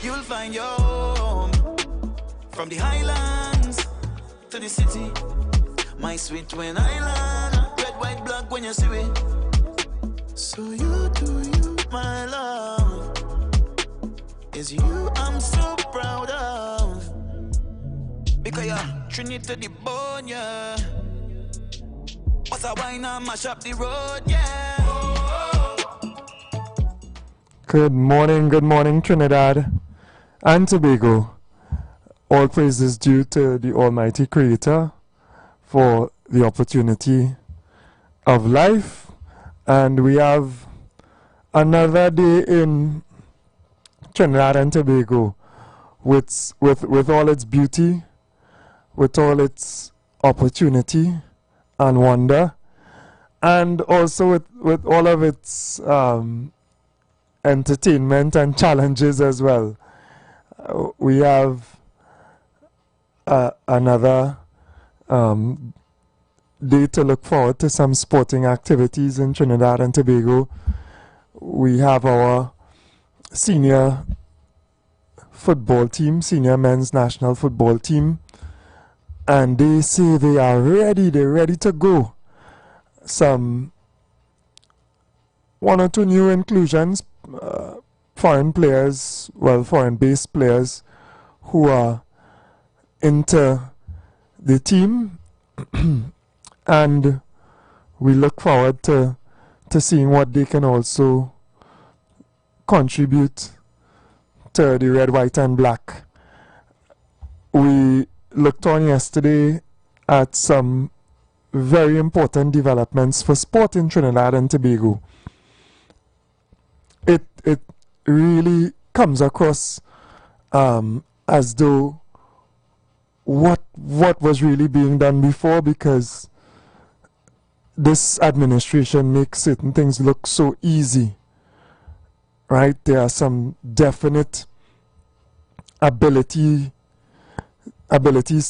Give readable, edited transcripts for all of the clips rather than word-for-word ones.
you'll find your home. From the highlands to the city, my sweet twin island. Red, white, black when you see it. So you do you, my love. Is you I'm so proud of. Because you're Trinity the bone, yeah. What's a wine and mash up the road, yeah. Good morning, Trinidad and Tobago. All praises due to the Almighty Creator for the opportunity of life. And we have another day in Trinidad and Tobago with all its beauty, with all its opportunity and wonder, and also with all of its entertainment and challenges as well. We have another day to look forward to some sporting activities in Trinidad and Tobago. We have our senior football team, senior men's national football team, and they say they are ready, they're ready to go. One or two new inclusions, foreign players, foreign-based players who are into the team, and we look forward to seeing what they can also contribute to the red, white, and black. We looked on yesterday at some very important developments for sport in Trinidad and Tobago. It really comes across as though what was really being done before, because this administration makes certain things look so easy, right? There are some definite abilities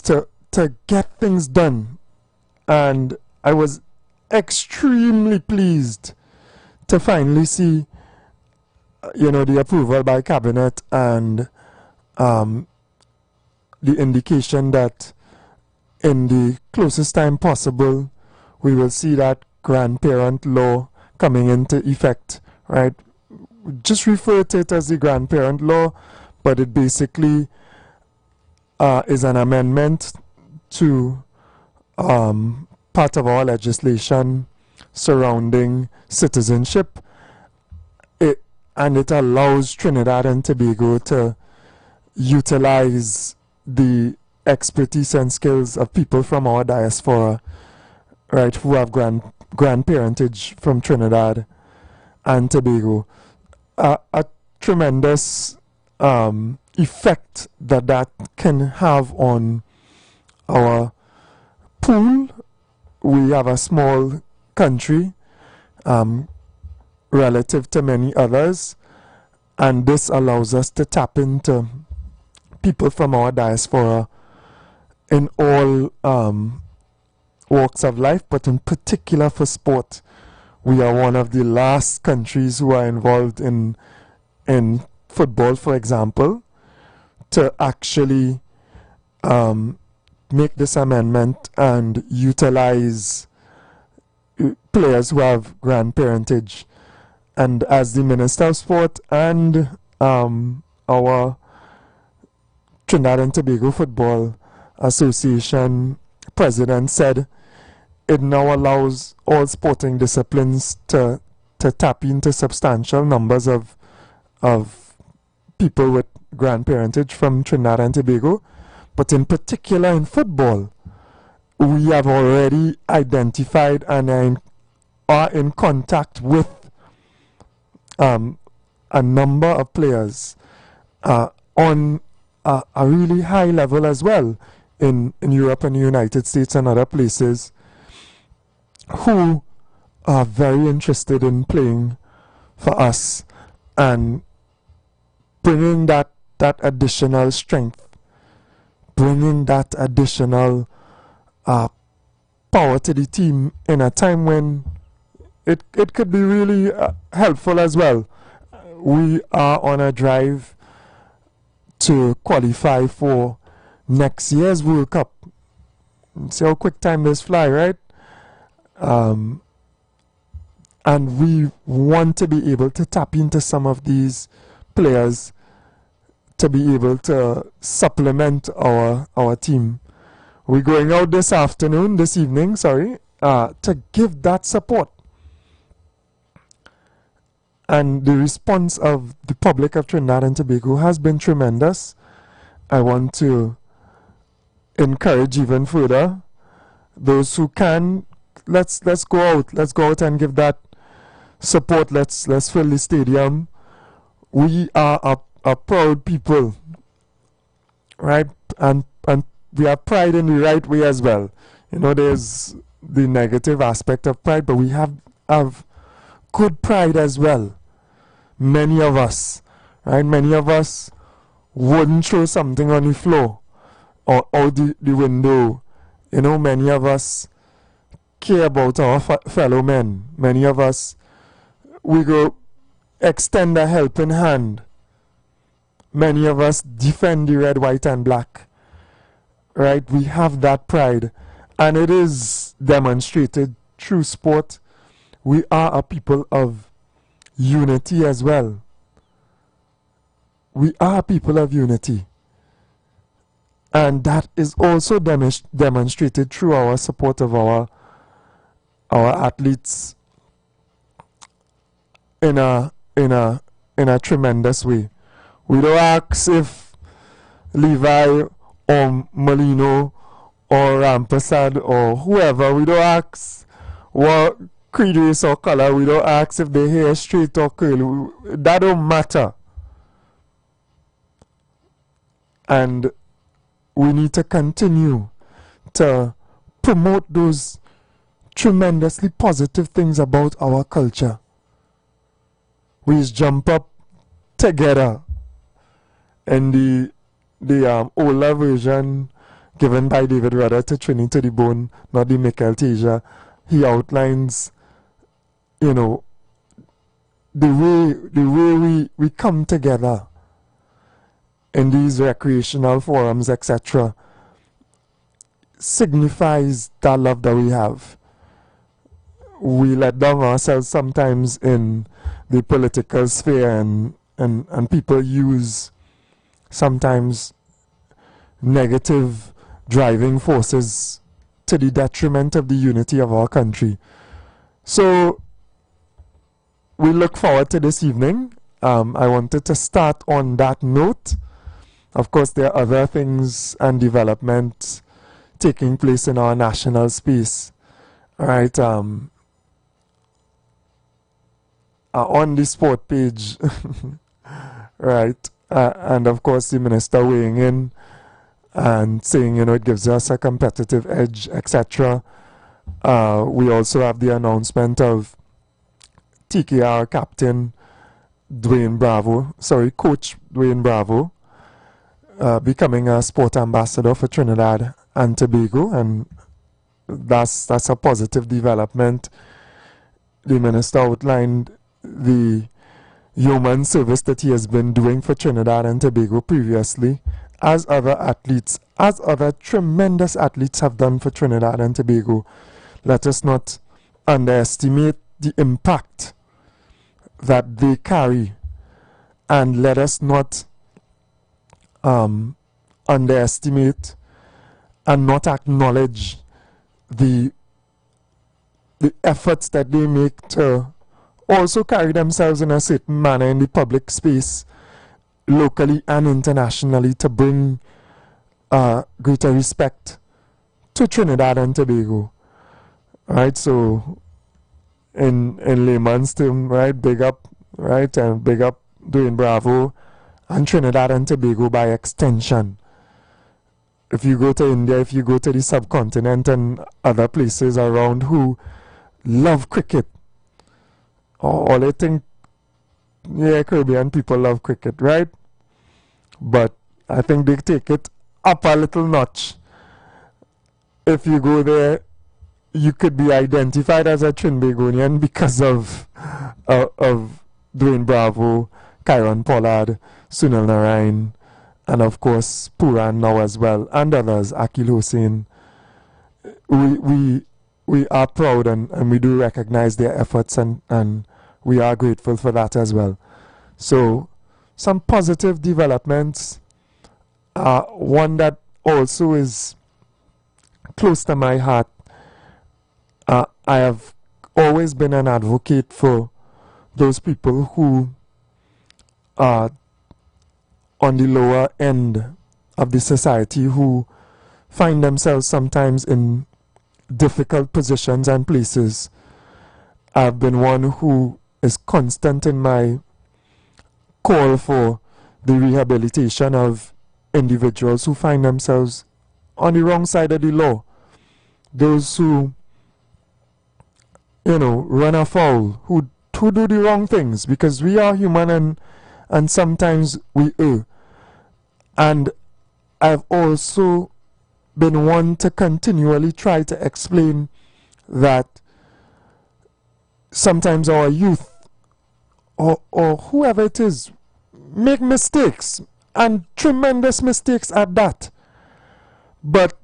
to get things done, and I was extremely pleased to finally see the approval by cabinet and the indication that in the closest time possible we will see that grandparent law coming into effect, right? Just refer to it as the grandparent law, but it basically is an amendment to part of our legislation surrounding citizenship. And it allows Trinidad and Tobago to utilize the expertise and skills of people from our diaspora, right, who have grandparentage from Trinidad and Tobago. A tremendous effect that can have on our pool. We have a small country relative to many others, and this allows us to tap into people from our diaspora in all walks of life, but in particular for sport. We are one of the last countries who are involved in football, for example, to actually make this amendment and utilize players who have grandparentage. And as the Minister of Sport and our Trinidad and Tobago Football Association president said, it now allows all sporting disciplines to tap into substantial numbers of people with grandparentage from Trinidad and Tobago. But in particular in football, we have already identified and are in contact with a number of players on a really high level as well in Europe and the United States and other places, who are very interested in playing for us and bringing that additional strength, bringing that additional power to the team in a time when it could be really helpful as well. We are on a drive to qualify for next year's World Cup. See how quick time this fly, right? And we want to be able to tap into some of these players to be able to supplement our team. We're going out this evening, to give that support. And the response of the public of Trinidad and Tobago has been tremendous. I want to encourage even further those who can. Let's go out and give that support. Let's fill the stadium. We are a proud people, right? And we have pride in the right way as well. You know, there's the negative aspect of pride, but we have good pride as well. Many of us, right? Many of us wouldn't throw something on the floor or out the window. You know, many of us care about our fellow men. Many of us, we go extend a helping hand. Many of us defend the red, white, and black. Right? We have that pride. And it is demonstrated through sport. We are a people of unity as well. We are people of unity. And that is also demonstrated through our support of our athletes in a tremendous way. We don't ask if Levi or Molino or Rampersad or whoever, we don't ask what creed, race or color, we don't ask if their hair straight or curly. That don't matter. And we need to continue to promote those tremendously positive things about our culture. We just jump up together. In the older version given by David Rudder to Trini to the Bone, not the Michael Teja, he outlines, you know, the way we come together in these recreational forums, etc., signifies that love that we have. We let down ourselves sometimes in the political sphere, and people use sometimes negative driving forces to the detriment of the unity of our country. So we look forward to this evening. I wanted to start on that note. Of course, there are other things and developments taking place in our national space. Right? On the sport page, right? And of course, the minister weighing in and saying, you know, it gives us a competitive edge, etc. We also have the announcement of TKR captain Coach Dwayne Bravo, becoming a sport ambassador for Trinidad and Tobago, and that's a positive development. The minister outlined the human service that he has been doing for Trinidad and Tobago previously, as other tremendous athletes have done for Trinidad and Tobago. Let us not underestimate the impact that they carry, and let us not underestimate and not acknowledge the efforts that they make to also carry themselves in a certain manner in the public space, locally and internationally, to bring greater respect to Trinidad and Tobago. Right, so in layman's term, right, big up, right, and big up Dwayne Bravo and Trinidad and Tobago by extension. If you go to India, if you go to the subcontinent and other places around who love cricket, or they think, yeah, Caribbean people love cricket, right? But I think they take it up a little notch. If you go there, you could be identified as a Trinbagonian because of Dwayne Bravo, Kyron Pollard, Sunil Narayan, and of course Puran now as well, and others, Akil Hussein. We are proud and we do recognize their efforts, and we are grateful for that as well. So some positive developments. One that also is close to my heart. I have always been an advocate for those people who are on the lower end of the society, who find themselves sometimes in difficult positions and places. I've been one who is constant in my call for the rehabilitation of individuals who find themselves on the wrong side of the law. Those who, run afoul, who do the wrong things, because we are human and sometimes we err. And I've also been one to continually try to explain that sometimes our youth or whoever it is make mistakes, and tremendous mistakes at that. But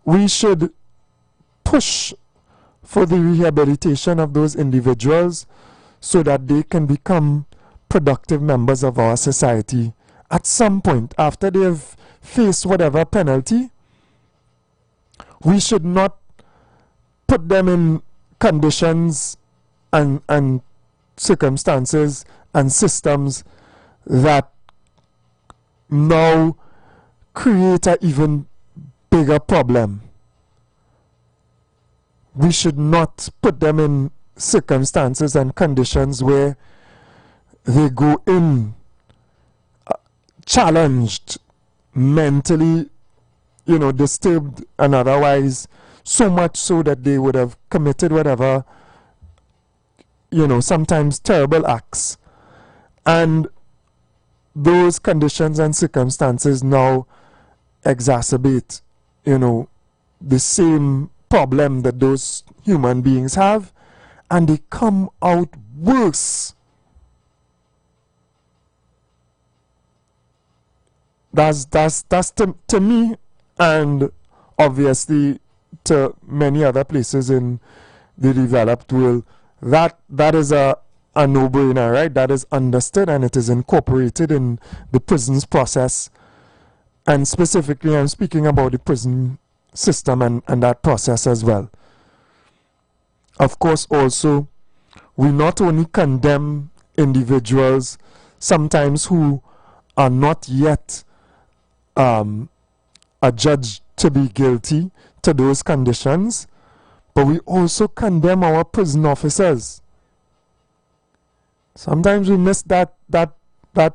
we should push for the rehabilitation of those individuals so that they can become productive members of our society at some point after they have faced whatever penalty. We should not put them in conditions and circumstances and systems that now create an even bigger problem. We should not put them in circumstances and conditions where they go in challenged, mentally, disturbed and otherwise, so much so that they would have committed whatever, sometimes terrible acts. And those conditions and circumstances now exacerbate, the same problem that those human beings have, and they come out worse. That's to me, and obviously to many other places in the developed world, that is a no-brainer, right? That is understood and it is incorporated in the prisons process. And specifically, I'm speaking about the prison system and that process as well. Of course, also, we not only condemn individuals sometimes who are not yet adjudged to be guilty to those conditions, but we also condemn our prison officers. Sometimes we miss that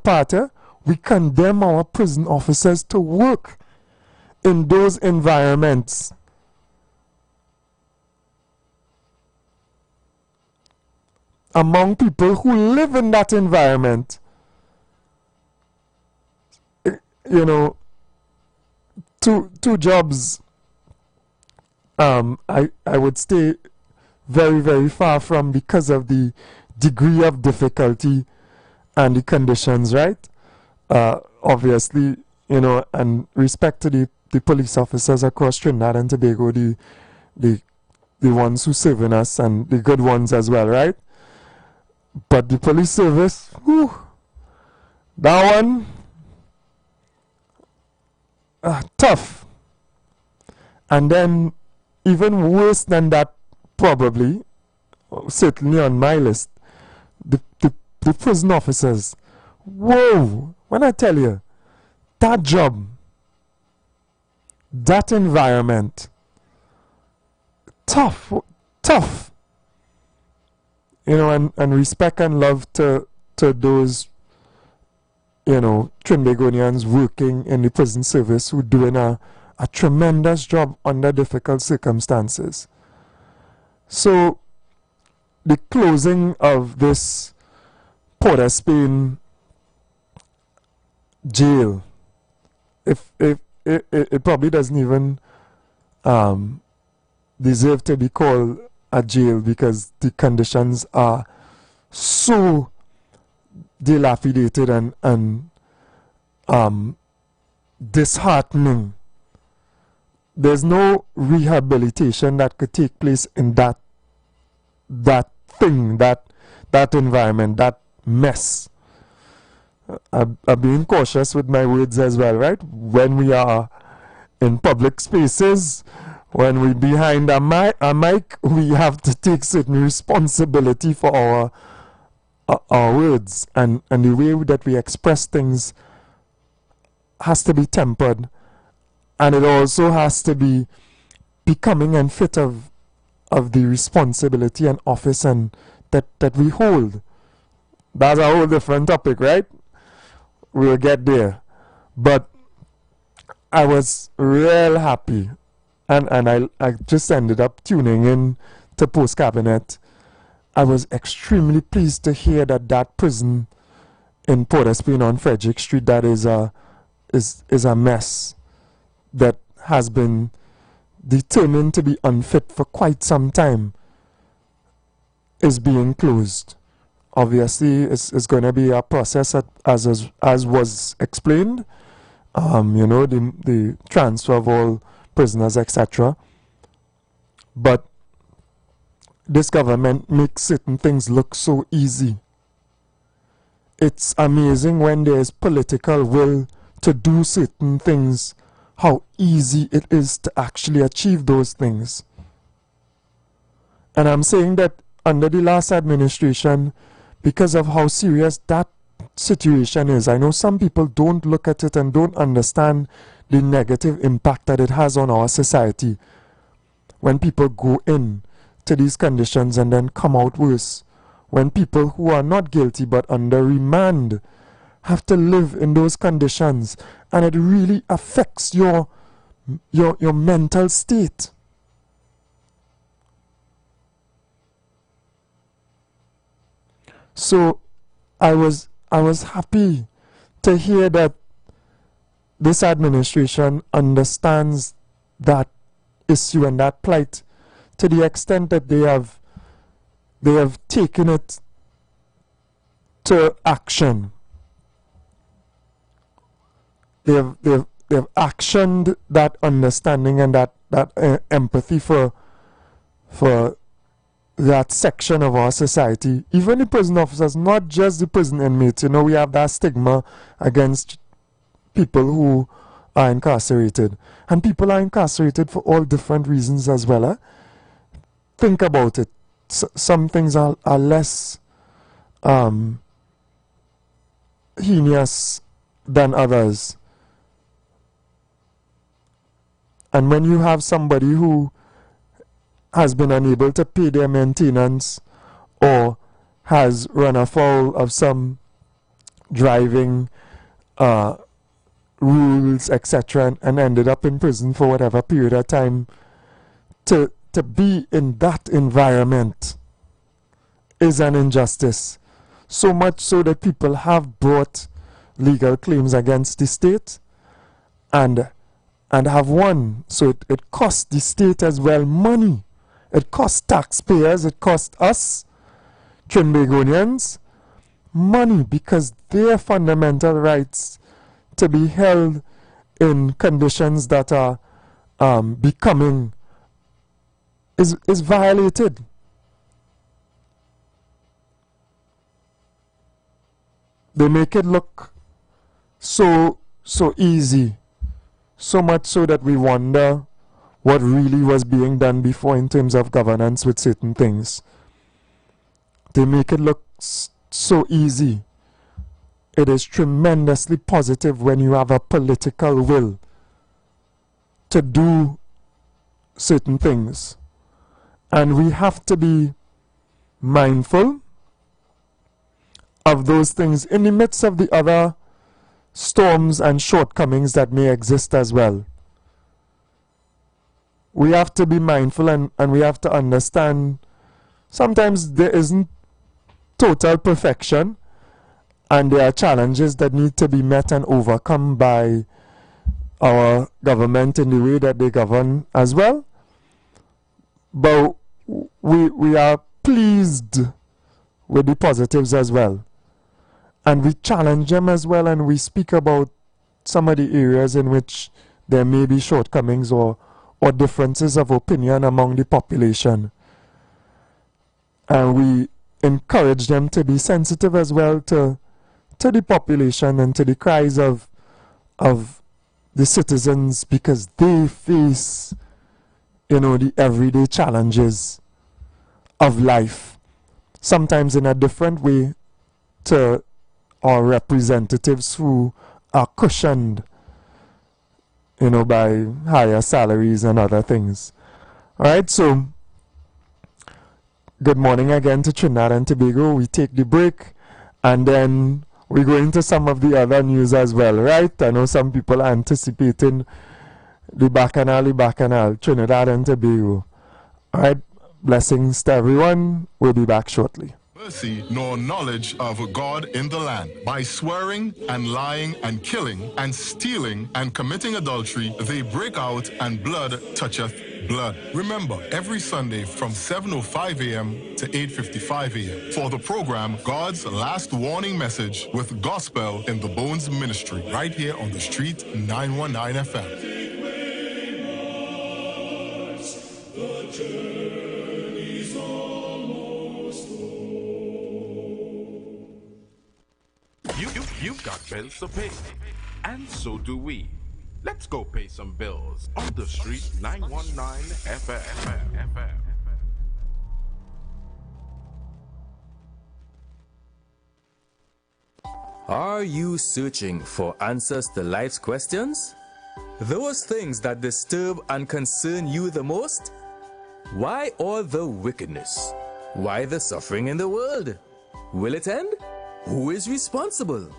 part. We condemn our prison officers to work in those environments. Among people who live in that environment. Two jobs I would stay very, very far from because of the degree of difficulty and the conditions, right? Obviously, and respect to the police officers across Trinidad and Tobago, the ones who serve in us and the good ones as well, right? But the police service, that one, tough. And then even worse than that, probably, certainly on my list, the prison officers. Whoa! When I tell you, that job, that environment, tough. And respect and love to those, Trinbagonians working in the prison service who doing a tremendous job under difficult circumstances. So, the closing of this Port of Spain jail, if it probably doesn't even deserve to be called a jail, because the conditions are so dilapidated and disheartening. There's no rehabilitation that could take place in that thing, that environment, that mess. I'm being cautious with my words as well, right? When we are in public spaces, when we're behind a mic, we have to take certain responsibility for our words, and the way that we express things has to be tempered, and it also has to be becoming and fit of the responsibility and office and that we hold. That's a whole different topic, right? We'll get there. But I was real happy, and I just ended up tuning in to Post Cabinet. I was extremely pleased to hear that prison in Port of Spain on Frederick Street that is a mess, that has been determined to be unfit for quite some time, is being closed. Obviously, it's going to be a process as was explained. The transfer of all prisoners, etc. But this government makes certain things look so easy. It's amazing when there is political will to do certain things, how easy it is to actually achieve those things. And I'm saying that under the last administration, because of how serious that situation is, I know some people don't look at it and don't understand the negative impact that it has on our society when people go in to these conditions and then come out worse. When people who are not guilty but under remand have to live in those conditions, and it really affects your mental state. So I was happy to hear that this administration understands that issue and that plight, to the extent that they have taken it to action. They have actioned that understanding and that empathy for that section of our society. Even the prison officers, not just the prison inmates. We have that stigma against people who are incarcerated. And people are incarcerated for all different reasons as well. Think about it. Some things are less heinous than others. And when you have somebody who has been unable to pay their maintenance or has run afoul of some driving rules, etc., and ended up in prison for whatever period of time, to be in that environment is an injustice. So much so that people have brought legal claims against the state and have won. So it costs the state as well money. It costs taxpayers, it costs us, Trinbagonians, money, because their fundamental rights to be held in conditions that are becoming is violated. They make it look so easy, so much so that we wonder what really was being done before in terms of governance with certain things. They make it look so easy. It is tremendously positive when you have a political will to do certain things. And we have to be mindful of those things in the midst of the other storms and shortcomings that may exist as well. We have to be mindful and we have to understand sometimes there isn't total perfection, and there are challenges that need to be met and overcome by our government in the way that they govern as well. But we are pleased with the positives as well. And we challenge them as well, and we speak about some of the areas in which there may be shortcomings or differences of opinion among the population. And we encourage them to be sensitive as well to the population and to the cries of the citizens, because they face, the everyday challenges of life, sometimes in a different way to our representatives who are cushioned, by higher salaries and other things. All right, so good morning again to Trinidad and Tobago. We take the break and then we go into some of the other news as well, right? I know some people are anticipating the Bacchanal, Trinidad and Tobago. All right, blessings to everyone. We'll be back shortly. Mercy nor knowledge of God in the land. By swearing and lying and killing and stealing and committing adultery, they break out and blood toucheth blood. Remember, every Sunday from 7:05 a.m. to 8:55 a.m. for the program God's Last Warning Message with Gospel in the Bones Ministry, right here on The Street 919 FM. You've got bills to pay, and so do we. Let's go pay some bills on The Street 919 FM. Are you searching for answers to life's questions? Those things that disturb and concern you the most? Why all the wickedness? Why the suffering in the world? Will it end? Who is responsible?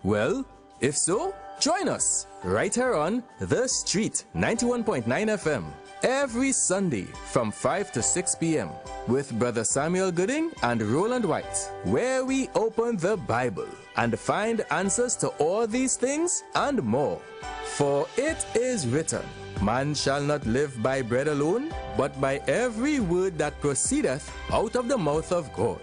Well, if so, join us right here on The Street 91.9 FM every Sunday from 5 to 6 p.m. with Brother Samuel Gooding and Roland White, where we open the Bible and find answers to all these things and more. For it is written, man shall not live by bread alone, but by every word that proceedeth out of the mouth of God.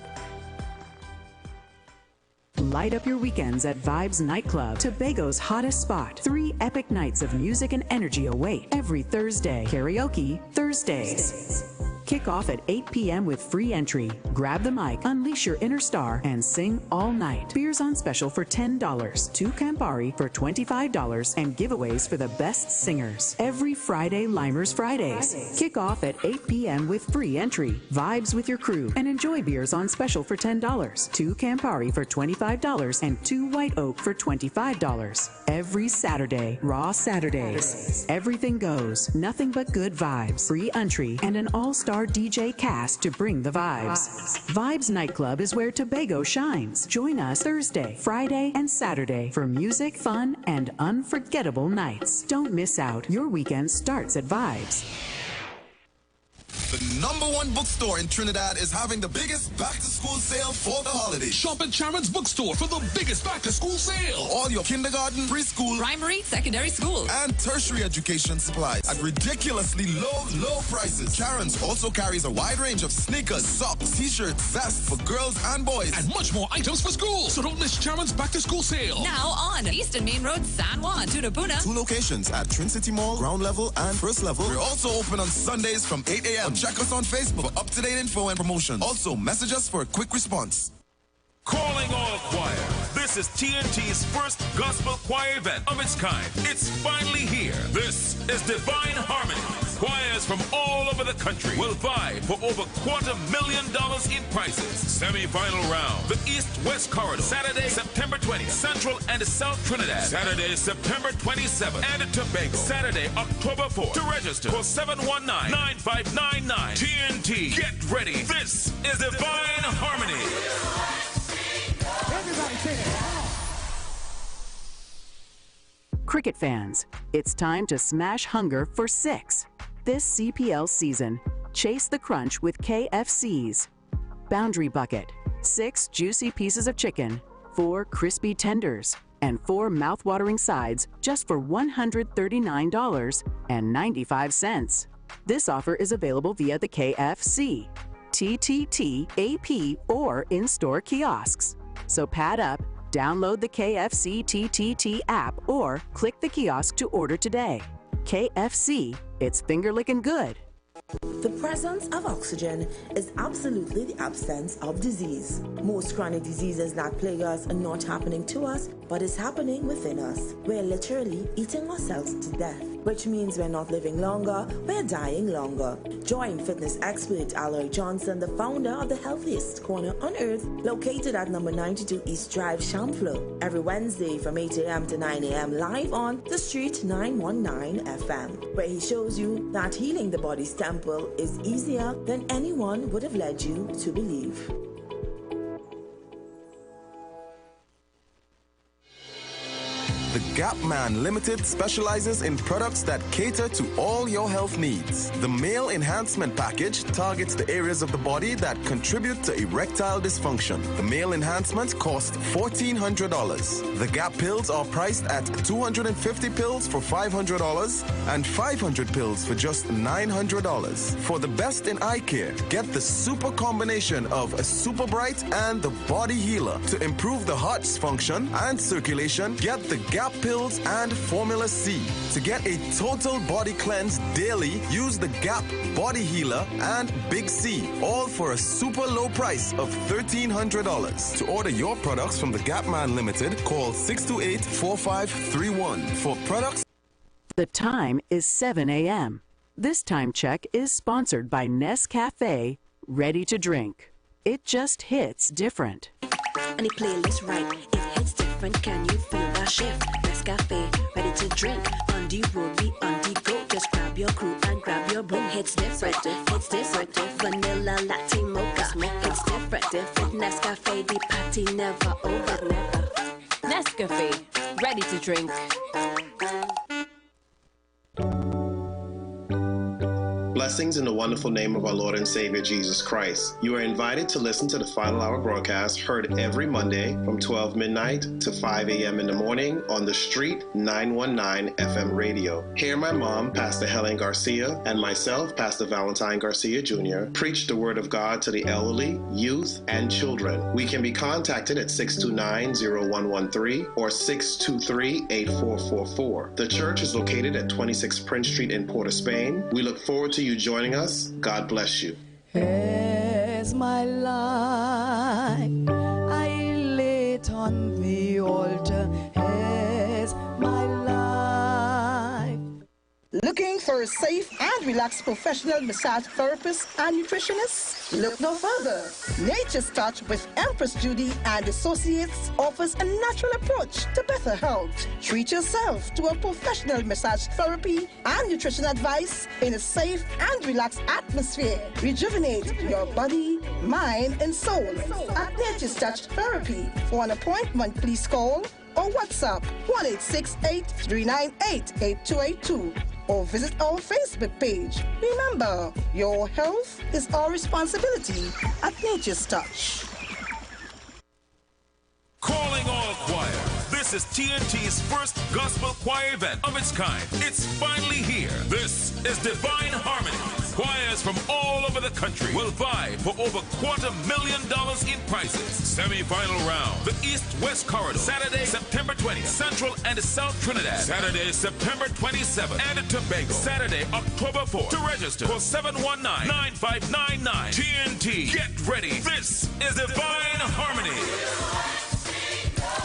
Light up your weekends at Vibes Nightclub, Tobago's hottest spot. 3 epic nights of music and energy await every Thursday. Karaoke Thursdays. Kick off at 8 p.m. with free entry. Grab the mic, unleash your inner star, and sing all night. Beers on special for $10, 2 Campari for $25, and giveaways for the best singers. Every Friday, Limers Fridays. Kick off at 8 p.m. with free entry. Vibes with your crew and enjoy beers on special for $10, 2 Campari for $25, and 2 White Oak for $25. Every Saturday, Raw Saturdays. Everything goes, nothing but good vibes. Free entry and an all-star DJ cast to bring the vibes. Vibes Nightclub is where Tobago shines. Join us Thursday, Friday, and Saturday for music, fun, and unforgettable nights. Don't miss out. Your weekend starts at Vibes. The #1 bookstore in Trinidad is having the biggest back-to-school sale for the holidays. Shop at Sharon's Bookstore for the biggest back-to-school sale. All your kindergarten, preschool, primary, secondary school, and tertiary education supplies at ridiculously low prices. Sharon's also carries a wide range of sneakers, socks, t-shirts, vests for girls and boys, and much more items for school. So don't miss Sharon's back-to-school sale. Now on Eastern Main Road, San Juan, Tunapuna. 2 locations at Trin City Mall, ground level and first level. We're also open on Sundays from 8 a.m. Check us on Facebook for up-to-date info and promotions. Also, message us for a quick response. Calling all choirs. This is TNT's first gospel choir event of its kind. It's finally here. This is Divine Harmony. Choirs from all over the country will vie for over $250,000 in prizes. Semi-final round, the East-West Corridor. Saturday, September 20th, Central and South Trinidad. Saturday, September 27th, and Tobago. Saturday, October 4th. To register, call 719-9599. TNT, get ready. This is Divine Harmony. Everybody say it. Cricket fans, it's time to smash hunger for 6. This CPL season, chase the crunch with KFC's. Boundary Bucket, 6 juicy pieces of chicken, 4 crispy tenders, and 4 mouth-watering sides just for $139.95. This offer is available via the KFC, TTT, AP, or in-store kiosks. So pad up, Download the KFC TTT app or click the kiosk to order today. KFC, it's finger-licking good. The presence of oxygen is absolutely the absence of disease. Most chronic diseases that plague us are not happening to us, but is happening within us. We're literally eating ourselves to death, which means we're not living longer, we're dying longer. Join fitness expert Aloy Johnson, the founder of the healthiest corner on earth, located at number 92 East Drive, Champlain, every Wednesday from 8 a.m. to 9 a.m. live on The Street 919 FM, where he shows you that healing the body's temple is easier than anyone would have led you to believe. The Gap Man Limited specializes in products that cater to all your health needs. The Male Enhancement Package targets the areas of the body that contribute to erectile dysfunction. The Male Enhancement costs $1,400. The Gap pills are priced at 250 pills for $500 and 500 pills for just $900. For the best in eye care, get the super combination of a Super Bright and the Body Healer. To improve the heart's function and circulation, get the Gap pills and Formula C. To get a total body cleanse daily, use the Gap Body Healer and Big C, all for a super low price of $1,300. To order your products from the Gap Man Limited, call 628-4531 for products. The time is 7 a.m. This time check is sponsored by Nescafe, ready to drink. It just hits different. And the playlist right, it hits different. Can you feel that shift? Nescafe, ready to drink. On the road, be on the go. Just grab your crew and grab your boo. Hits different, hits different. Vanilla latte mocha, hits different. Nescafe, the party never over. Nescafe, ready to drink. Blessings in the wonderful name of our Lord and Savior Jesus Christ. You are invited to listen to the Final Hour broadcast heard every Monday from 12 midnight to 5 a.m. in the morning on The Street 919 FM radio. Hear my mom, Pastor Helen Garcia, and myself, Pastor Valentine Garcia Jr., preach the Word of God to the elderly, youth, and children. We can be contacted at 629-0113 or 623-8444. The church is located at 26 Prince Street in Port of Spain. We look forward to you joining us. God bless you. As my life I lay it on the altar, as my life. Looking for a safe and relaxed professional massage therapist and nutritionist? Look no further. Nature's Touch with Empress Judy and Associates offers a natural approach to better health. Treat yourself to a professional massage therapy and nutrition advice in a safe and relaxed atmosphere. Rejuvenate your body, mind, and soul at Nature's Touch Therapy. For an appointment, please call or WhatsApp 1-868-398-8282 or visit our Facebook page. Remember, your health is our responsibility at Nature's Touch. Calling all choir. This is TNT's first gospel choir event of its kind. It's finally here. This is Divine Harmony. Choirs from all over the country will vie for over $250,000 in prizes. Semi-final round, the East-West Corridor. Saturday, September 20th, Central and South Trinidad. Saturday, September 27th, and Tobago. Saturday, October 4th. To register, call 719-9599. TNT, get ready. This is Divine Harmony.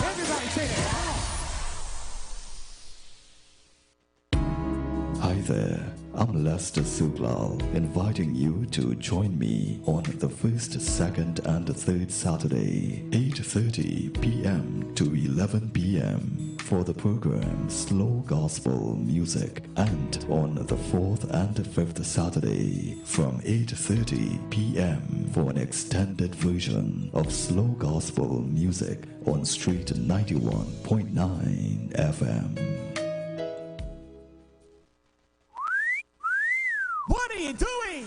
Everybody say that. Hi there, I'm Lester Suglal, inviting you to join me on the first, second, and third Saturday, 8:30 p.m. to 11 p.m. for the program Slow Gospel Music, and on the fourth and fifth Saturday from 8:30 p.m. for an extended version of Slow Gospel Music on Street 91.9 FM. What are you doing?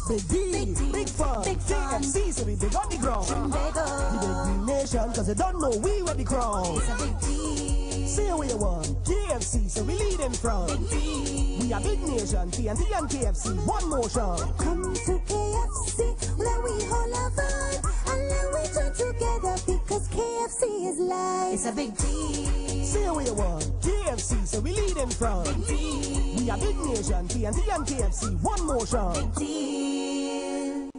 Big D, big fun, KFC, so we big on the ground. The big nation, cause they don't know we were the crown. Say what you want, KFC, so we lead in front. We are big nation, TNT and KFC, one motion. Come to KFC, let we hold our vibe, and let we join together, because KFC is life. It's a big deal. Say what you want. KFC, so we lead in front. Big deal. We are big nation. TNT and KFC, one motion. Big deal.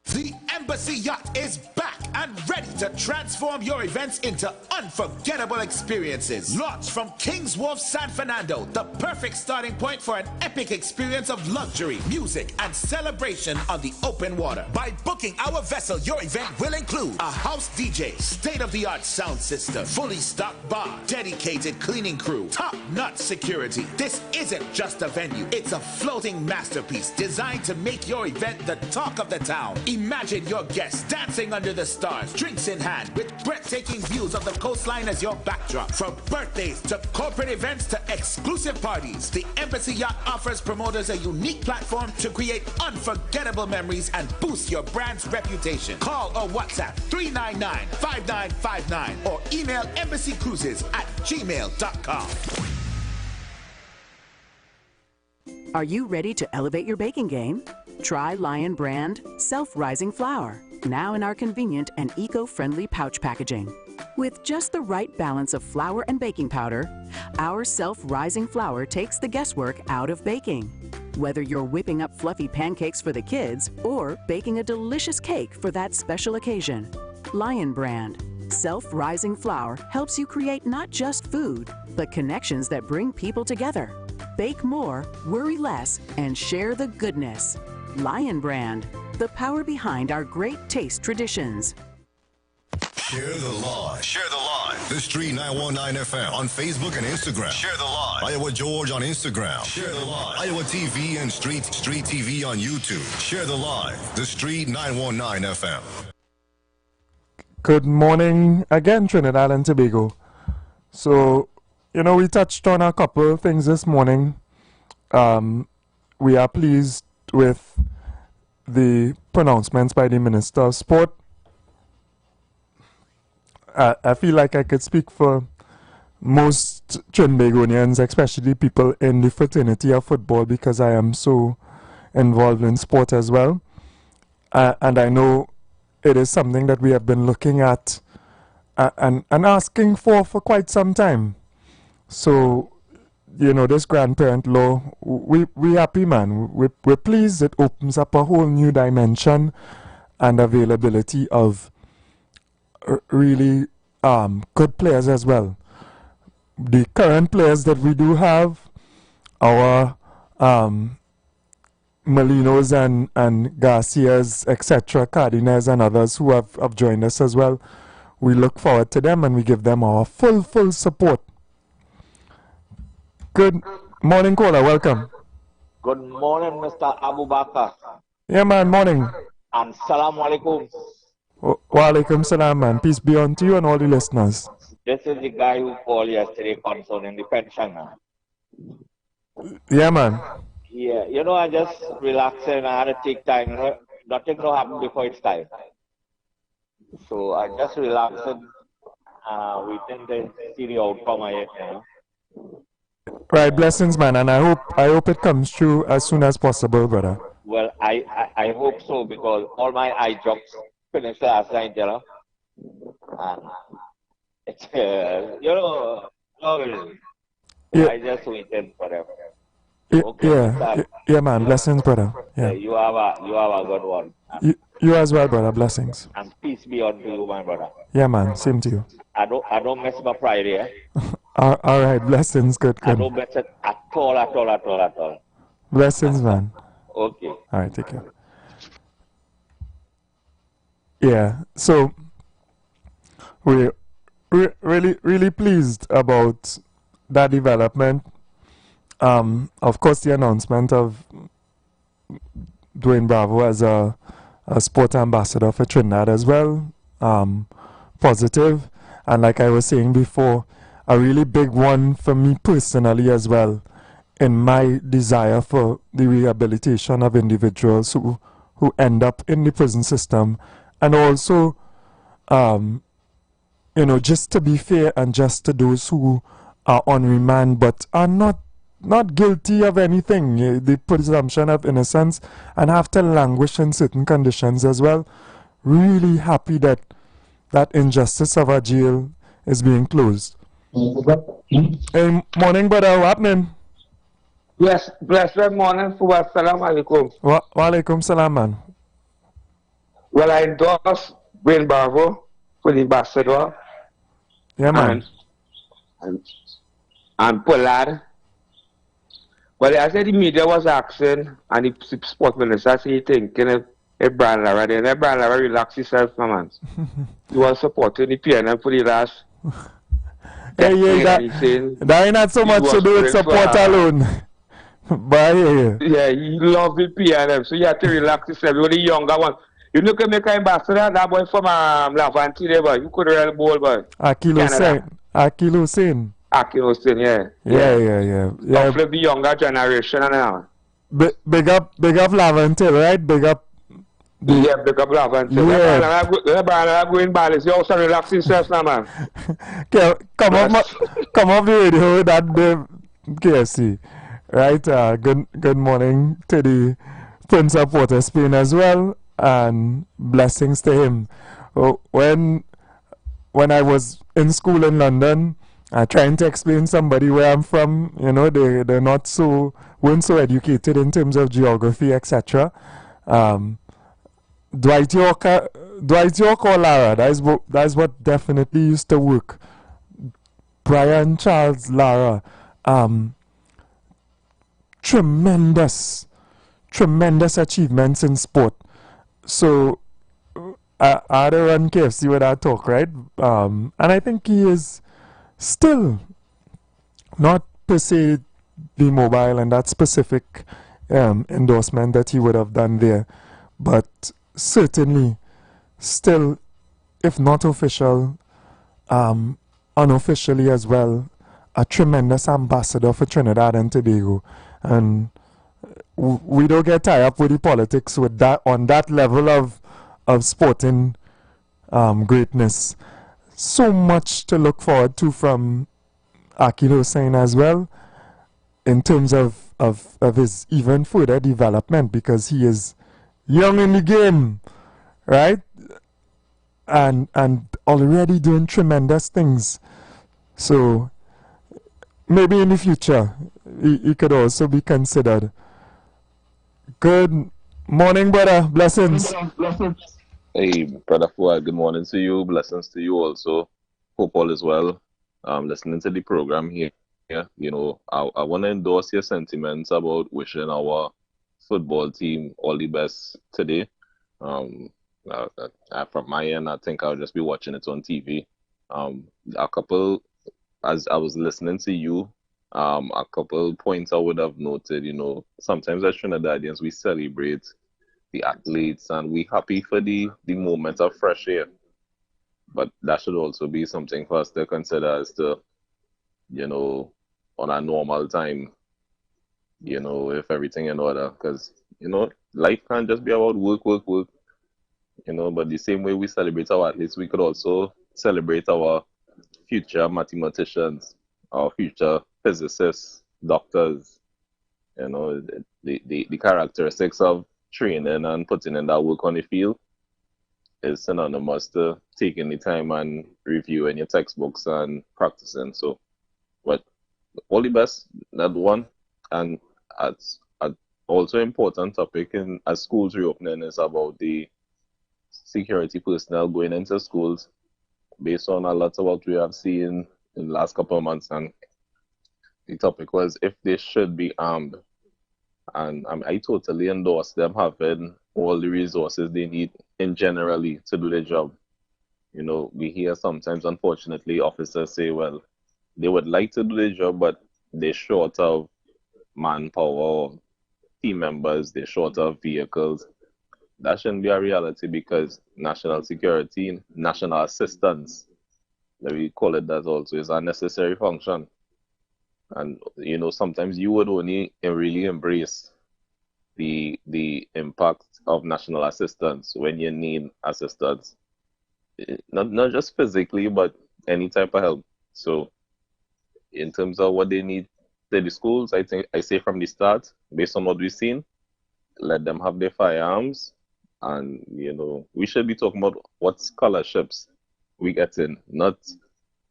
The Embassy Yacht is back and ready to transform your events into unforgettable experiences. Launched from Kings Wharf, San Fernando, the perfect starting point for an epic experience of luxury, music, and celebration on the open water. By booking our vessel, your event will include a house DJ, state-of-the-art sound system, fully stocked bar, dedicated cleaning crew, top-notch security. This isn't just a venue, it's a floating masterpiece designed to make your event the talk of the town. Imagine your guests dancing under the stars, drinks in hand, with breathtaking views of the coastline as your backdrop. From birthdays to corporate events to exclusive parties, the Embassy Yacht offers promoters a unique platform to create unforgettable memories and boost your brand's reputation. Call or WhatsApp 399-5959 or email embassycruises@gmail.com. Are you ready to elevate your baking game? Try Lion Brand Self-Rising Flour, now in our convenient and eco-friendly pouch packaging. With just the right balance of flour and baking powder, our Self-Rising Flour takes the guesswork out of baking. Whether you're whipping up fluffy pancakes for the kids or baking a delicious cake for that special occasion, Lion Brand Self-Rising Flour helps you create not just food, but connections that bring people together. Bake more, worry less, and share the goodness. Lion Brand, the power behind our great taste traditions. Share the live. Share the live. The Street 919 FM on Facebook and Instagram. Share the live. Iowa George on Instagram. Share the live. Iowa TV and Street TV on YouTube. Share the live. The Street 919 FM. Good morning again, Trinidad and Tobago. So, we touched on a couple of things this morning. We are pleased with the pronouncements by the Minister of Sport. I feel like I could speak for most Trinbagonians, especially people in the fraternity of football, because I am so involved in sport as well. And I know it is something that we have been looking at and asking for quite some time. So, this grandparent law, we happy, man. We're pleased. It opens up a whole new dimension and availability of really good players as well. The current players that we do have, our Molinos and Garcias, etc., Cardenas and others who have joined us as well. We look forward to them and we give them our full support. Good morning, caller. Welcome. Good morning, Mr. Abu Bakr. Yeah, man. Morning. And salam alaikum. Wa alaikum salam, man. Peace be unto you and all the listeners. This is the guy who called yesterday concerning the pension. Yeah, man. Yeah, I just relaxed and I had to take time. Nothing will happen before it's time. So I just relaxed and waiting to see the outcome of it. Right, blessings, man, and I hope it comes true as soon as possible, brother. Well, I hope so, because all my eye drops finished last night, And it's I just waited forever. Okay, yeah, man. Blessings, brother. Yeah. You have a good one. You as well, brother. Blessings. And peace be unto you, my brother. Yeah, man. Same to you. I don't miss my Friday. All right. Blessings. Good. I don't miss it at all. Blessings, man. Okay. All right. Take care. Yeah. So we're really pleased about that development. Of course, the announcement of Dwayne Bravo as a sport ambassador for Trinidad as well, positive, and like I was saying before, a really big one for me personally as well, in my desire for the rehabilitation of individuals who end up in the prison system, and also, just to be fair and just to those who are on remand but are not guilty of anything, the presumption of innocence, and have to languish in certain conditions as well. Really happy that that injustice of a jail is being closed. Hey, morning, brother. What happening? Yes, blessed morning. Assalamu alaikum. Wa alaikum salam, man. Well, I endorse Wayne Bravo for the ambassador. Yeah, man. And Pollard. Well, I said the media was asking, and the sport minister said he thinking if Brian Lara, then Brian Lara relax himself, man. He was supporting the PNM for the last. Hey, that ain't not so much to do with support alone. But yeah, he loved the PNM, so he had to relax himself. He was the younger one. You look at me, ambassador, that boy from Lavanti there, but you could really bowl, but Akil Hussein, yeah. Flip the younger generation now. Big up Lavanti, right? Big up. Yeah, big up Lavanti. Yeah. Going balance. You also relax yourself now, man. Come off the radio with that KFC. Right, good morning to the Prince of Port of Spain as well, and blessings to him. When I was in school in London, trying to explain somebody where I'm from, you know, they're weren't so educated in terms of geography, etc. Dwight York or Lara, that's what definitely used to work. Brian Charles Lara, tremendous achievements in sport. So I had to run KFC with that talk, right? And I think he is still not per se be mobile and that specific endorsement that he would have done there, but certainly still, if not official, unofficially as well, a tremendous ambassador for Trinidad and Tobago. And we don't get tied up with the politics with that on that level of sporting greatness. So much to look forward to from Akil Hussein as well, in terms of his even further development, because he is young in the game, right? And already doing tremendous things. So maybe in the future he could also be considered. Good morning, brother. Blessings. Hey, brother Fuad, good morning to you. Blessings to you also. Hope all is well. Listening to the program here. You know, I want to endorse your sentiments about wishing our football team all the best today. From my end, I think I'll just be watching it on TV. As I was listening to you, a couple points I would have noted, you know, sometimes as Trinidadians, we celebrate the athletes and we happy for the moment of fresh air. But that should also be something for us to consider as to, you know, on a normal time, you know, if everything in order. Because, you know, life can't just be about work, you know, but the same way we celebrate our athletes, we could also celebrate our future mathematicians, our future physicists, doctors. You know, the characteristics of training and putting in that work on the field is synonymous to taking the time and reviewing your textbooks and practicing. So, but all the best, that one. And also important topic as schools reopening is about the security personnel going into schools, based on a lot of what we have seen in the last couple of months. And the topic was if they should be armed. And I totally endorse them having all the resources they need in generally to do their job. You know, we hear sometimes, unfortunately, officers say, well, they would like to do their job, but they're short of manpower or team members, they're short of vehicles. That shouldn't be a reality, because national security, national assistance, that we call it that also, is a necessary function. And, you know, sometimes you would only really embrace the impact of national assistance when you need assistance. Not just physically, but any type of help. So, in terms of what they need to the schools, I think I say from the start, based on what we've seen, let them have their firearms. And, you know, we should be talking about what scholarships we get in, not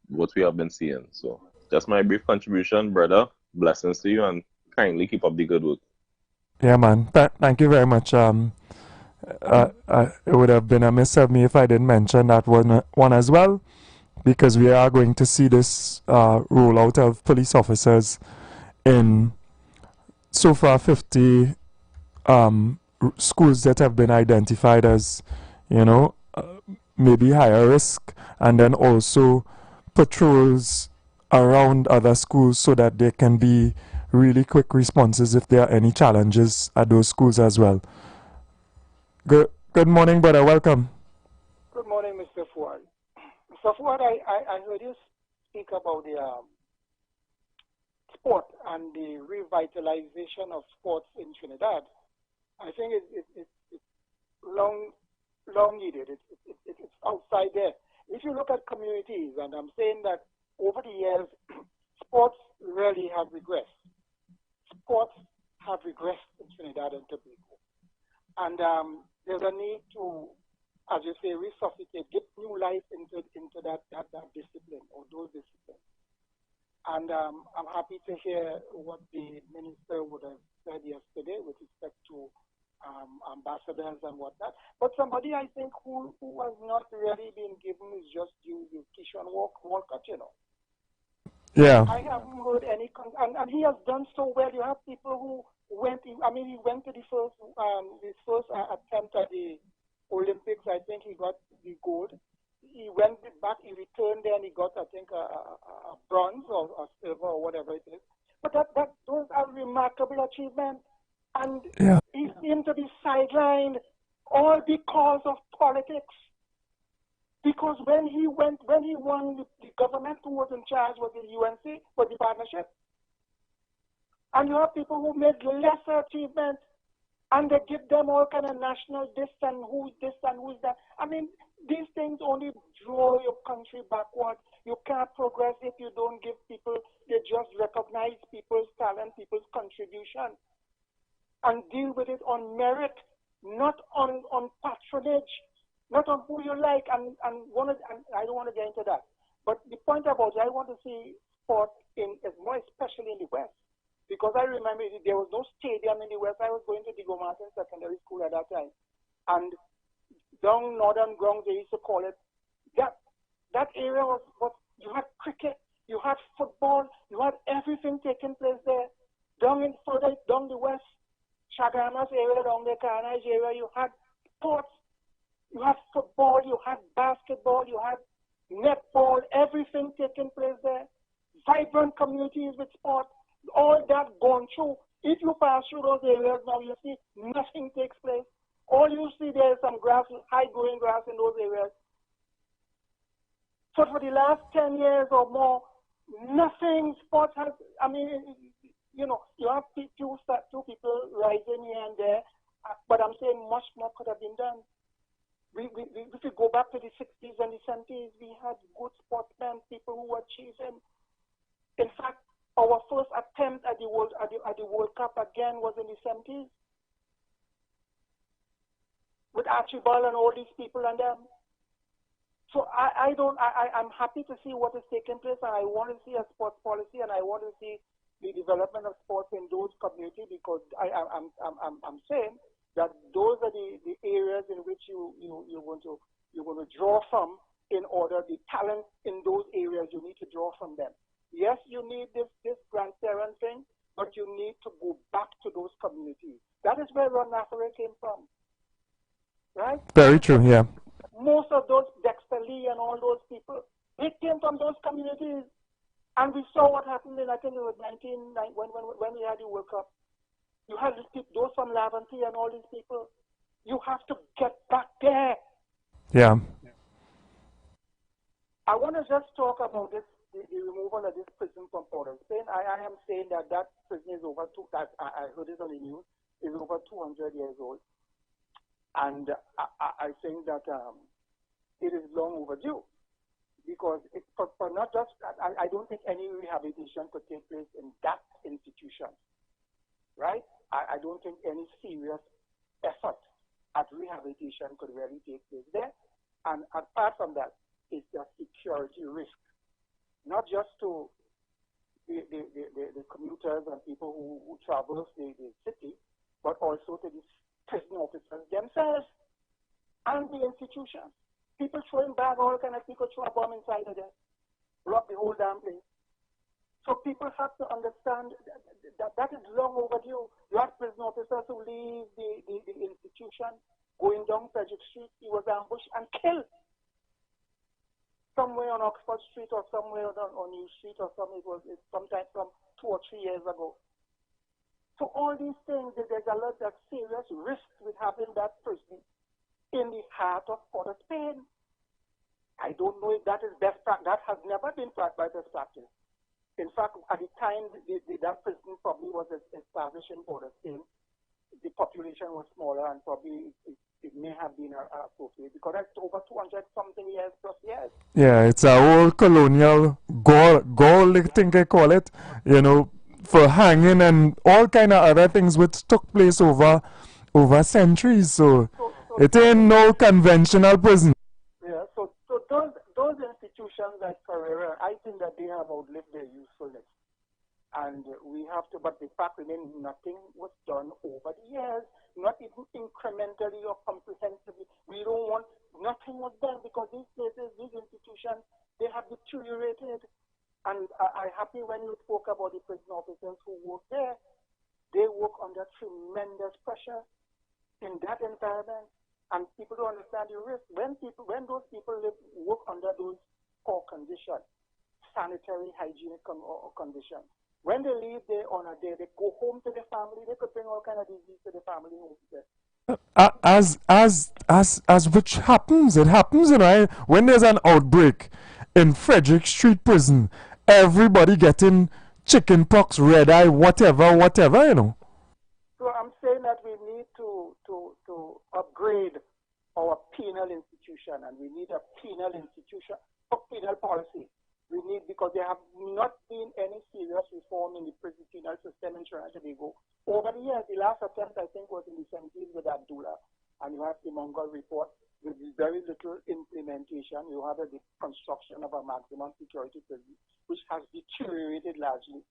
what we have been seeing. So just my brief contribution, brother. Blessings to you and kindly keep up the good work. Yeah, man. Thank you very much. It would have been amiss of me if I didn't mention that one as well, because we are going to see this rollout of police officers in so far 50 schools that have been identified as, maybe higher risk, and then also patrols around other schools so that there can be really quick responses if there are any challenges at those schools as well. Good morning, brother. Welcome. Good morning, Mr. Ford. Mr. Ford, I heard you speak about the sport and the revitalization of sports in Trinidad. I think it's long needed. It's outside there. If you look at communities, and I'm saying that over the years, sports really have regressed. Sports have regressed in Trinidad and Tobago. And there's a need to, as you say, resuscitate, give new life into that discipline or those disciplines. And I'm happy to hear what the minister would have said yesterday with respect to ambassadors and whatnot. But somebody, I think, who has not really been given is just due to Keishon Walcott, Yeah. I haven't heard any, and he has done so well. You have people who went, he went to the first attempt at the Olympics. I think he got the gold. He went back, he returned there, and he got, I think, a bronze or a silver or whatever it is. But those are remarkable achievements. And he seemed to be sidelined all because of politics. Because when he won, the government who was in charge was the UNC, was the partnership. And you have people who made lesser achievements, and they give them all kind of national this and who's this and who's that. I mean, these things only draw your country backward. You can't progress if you don't give people, they just recognize people's talent, people's contribution, and deal with it on merit, not on patronage, not on who you like, and I don't want to get into that. But the point about it, I want to see sport more especially in the West. Because I remember there was no stadium in the West. I was going to Digo Martin Secondary School at that time. And down Northern Grounds, they used to call it, that area was you had cricket, you had football, you had everything taking place there. Further down the West, Chagamas area, down the Carnage area, you had sports, you had football, you had basketball, you had netball, everything taking place there. Vibrant communities with sport. All that gone through. If you pass through those areas now, you see nothing takes place. All you see there is some grass, high-growing grass in those areas. So for the last 10 years or more, nothing sport has, you have two people rising here and there, but I'm saying much more could have been done. If we go back to the 60s and the 70s, we had good sportsmen, people who were achieving. In fact, our first attempt at the World Cup again was in the 70s with Archibald and all these people and them. So I'm happy to see what is taking place, and I want to see a sports policy, and I want to see the development of sports in those communities, because I'm saying that those are the areas in which you're going to draw from in order the talent in those areas. You need to draw from them. Yes, you need this grandparent thing, but you need to go back to those communities. That is where Ron Nafare came from, right? Very true, yeah. Most of those, Dexter Lee and all those people, they came from those communities. And we saw what happened in, I think it was 1990, when we had the World Cup. You had those from Laventille and all these people. You have to get back there. Yeah. I want to just talk about this. The removal of this prison from Port of Spain. I am saying that prison is over I heard it on the news, is over 200 years old. And I think that it is long overdue, because it's for not just, I don't think any rehabilitation could take place in that institution, right? I don't think any serious effort at rehabilitation could really take place there. And apart from that, it's just security risk, not just to the commuters and people who traverse the city, but also to the prison officers themselves and the institutions. People throwing bag, all kind of people throw a bomb inside of there, block the whole damn place. So people have to understand that is long overdue. You have prison officers who leave the institution, going down Frederick Street. He was ambushed and killed somewhere on Oxford Street or somewhere on New Street or something. It's sometime from 2 or 3 years ago. So all these things, there's a lot of serious risks with having that person in the heart of Port of Spain. I don't know if that is best practice. That has never been best practice. In fact, at the time that prison probably was established in Port of Spain, the population was smaller and probably it may have been appropriate because it's over 200-something years plus years. Yeah, it's a whole colonial goal, I think I call it, you know, for hanging and all kind of other things which took place over centuries. So it ain't no conventional prison. Yeah, so those institutions like Carrera, I think that they have outlived their usefulness. And we have to, but the fact remains nothing was done over the years, not even incrementally or comprehensively. We don't want, nothing was done because these places, these institutions, they have deteriorated. And I'm happy when you spoke about the prison officers who work there. They work under tremendous pressure in that environment. And people don't understand the risk. When those people work under those poor conditions, sanitary, hygienic conditions, when they leave there on a day, they go home to their family. They could bring all kind of disease to the family home there. As which happens, it happens, you know, when there's an outbreak in Frederick Street Prison, everybody getting chicken pox, red eye, whatever, you know. So I'm saying that we need to upgrade our penal institution, and we need a penal institution, a penal policy. We need, because there have not been any serious reform in the prison penal system in Trinidad and Tobago. Over the years, the last attempt, I think, was in the 70s with Abdullah, and you have the Mongol report with very little implementation. You have the construction of a maximum security prison, which has deteriorated largely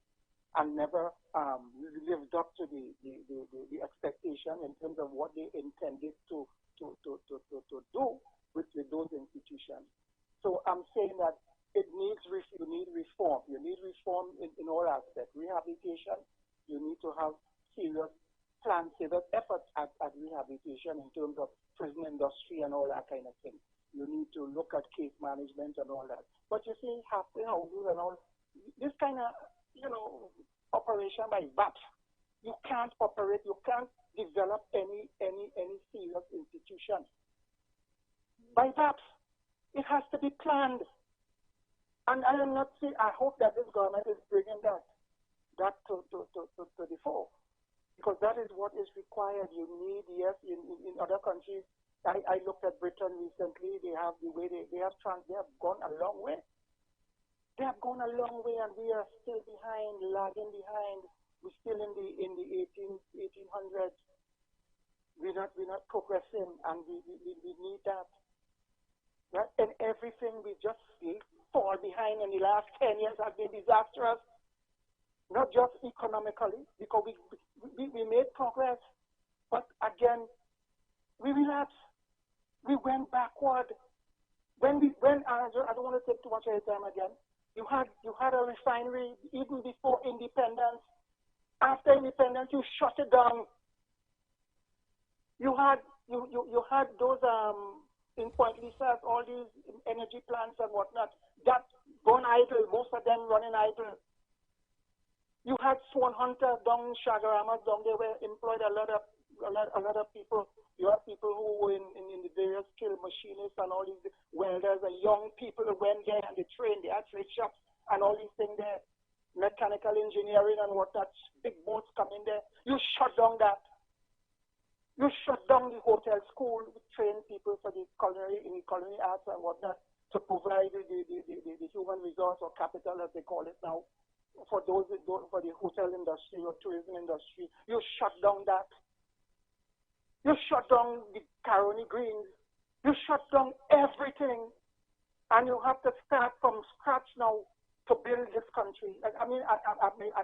and never lived up to the expectation in terms of what they intended to do with those institutions. So I'm saying that you need reform. You need reform in all aspects. Rehabilitation, you need to have serious plans, serious efforts at rehabilitation in terms of prison industry and all that kind of thing. You need to look at case management and all that. But you see, halfway houses and all, this kind of, operation by VAPs, you can't operate, you can't develop any serious institution by VAPs. It has to be planned. And I am not saying, I hope that this government is bringing that to the fore, because that is what is required. You need, yes, in other countries. I looked at Britain recently. They have the way they have gone a long way. They have gone a long way, and we are still behind, lagging behind. We're still in the 1800s. We're not progressing, and we need that. Right? And everything we just fall behind in the last 10 years has been disastrous. Not just economically, because we made progress, but again, we relapsed. We went backward. When I don't want to take too much of your time again. You had a refinery even before independence. After independence, you shut it down. You had those in Point Lisa, all these energy plants and whatnot that gone idle. Most of them running idle. You had Swan Hunter down Shagaramas down there, where employed a lot of people. You have people who were in the various skill machinists and all these welders and young people who went there and they trained, they had trade shops and all these things there, mechanical engineering and whatnot, big boats coming there. You shut down that. You shut down the hotel school, train people for the culinary arts and whatnot to provide the human resource or capital, as they call it now, for the hotel industry or tourism industry. You shut down that. You shut down the Caroni Greens. You shut down everything. and you have to start from scratch now to build this country. I mean, I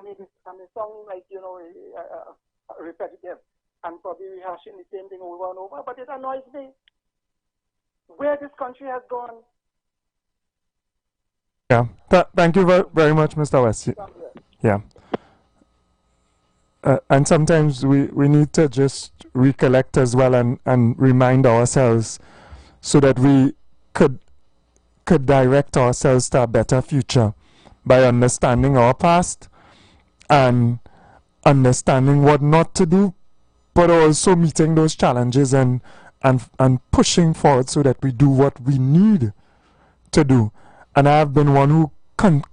may sound like, you know, repetitive, and probably rehashing the same thing over and over, but it annoys me where this country has gone. Yeah, thank you very much, Mr. West. Yeah. And sometimes we need to just recollect as well and remind ourselves so that we could direct ourselves to a better future by understanding our past and understanding what not to do, but also meeting those challenges and pushing forward so that we do what we need to do. And I have been one who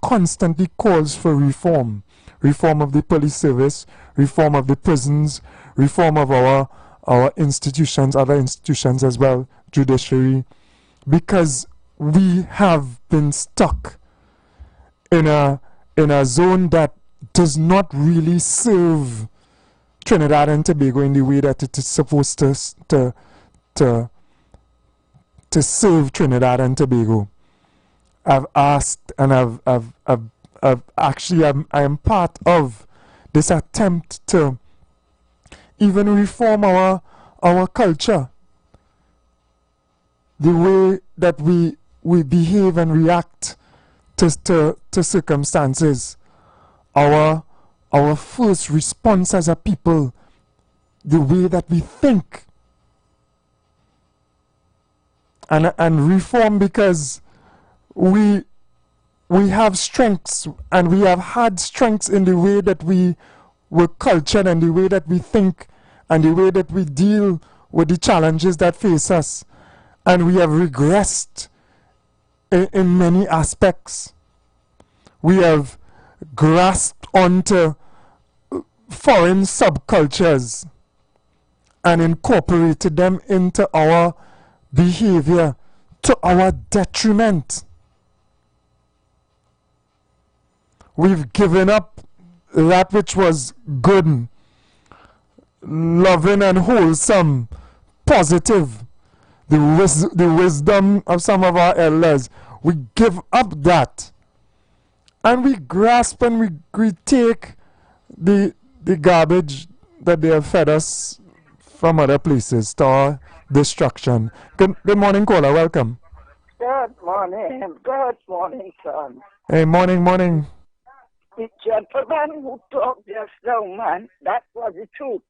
constantly calls for reform of the police service, reform of the prisons, reform of our institutions, other institutions as well, judiciary, because we have been stuck in a zone that does not really serve Trinidad and Tobago in the way that it is supposed to serve Trinidad and Tobago. I've asked, and I've actually, I am part of this attempt to even reform our culture, the way that we behave and react to circumstances, our first response as a people, the way that we think, and reform, because we have strengths, and we have had strengths in the way that we were cultured, and the way that we think, and the way that we deal with the challenges that face us, and we have regressed in many aspects. We have grasped onto foreign subcultures and incorporated them into our behavior to our detriment. We've given up that which was good, loving and wholesome, positive, the wisdom of some of our elders. We give up that, and we grasp and we take the garbage that they have fed us from other places to our destruction. Good morning, caller. Welcome. Good morning, son. Hey, morning. The gentleman who talked just now, man, that was the truth.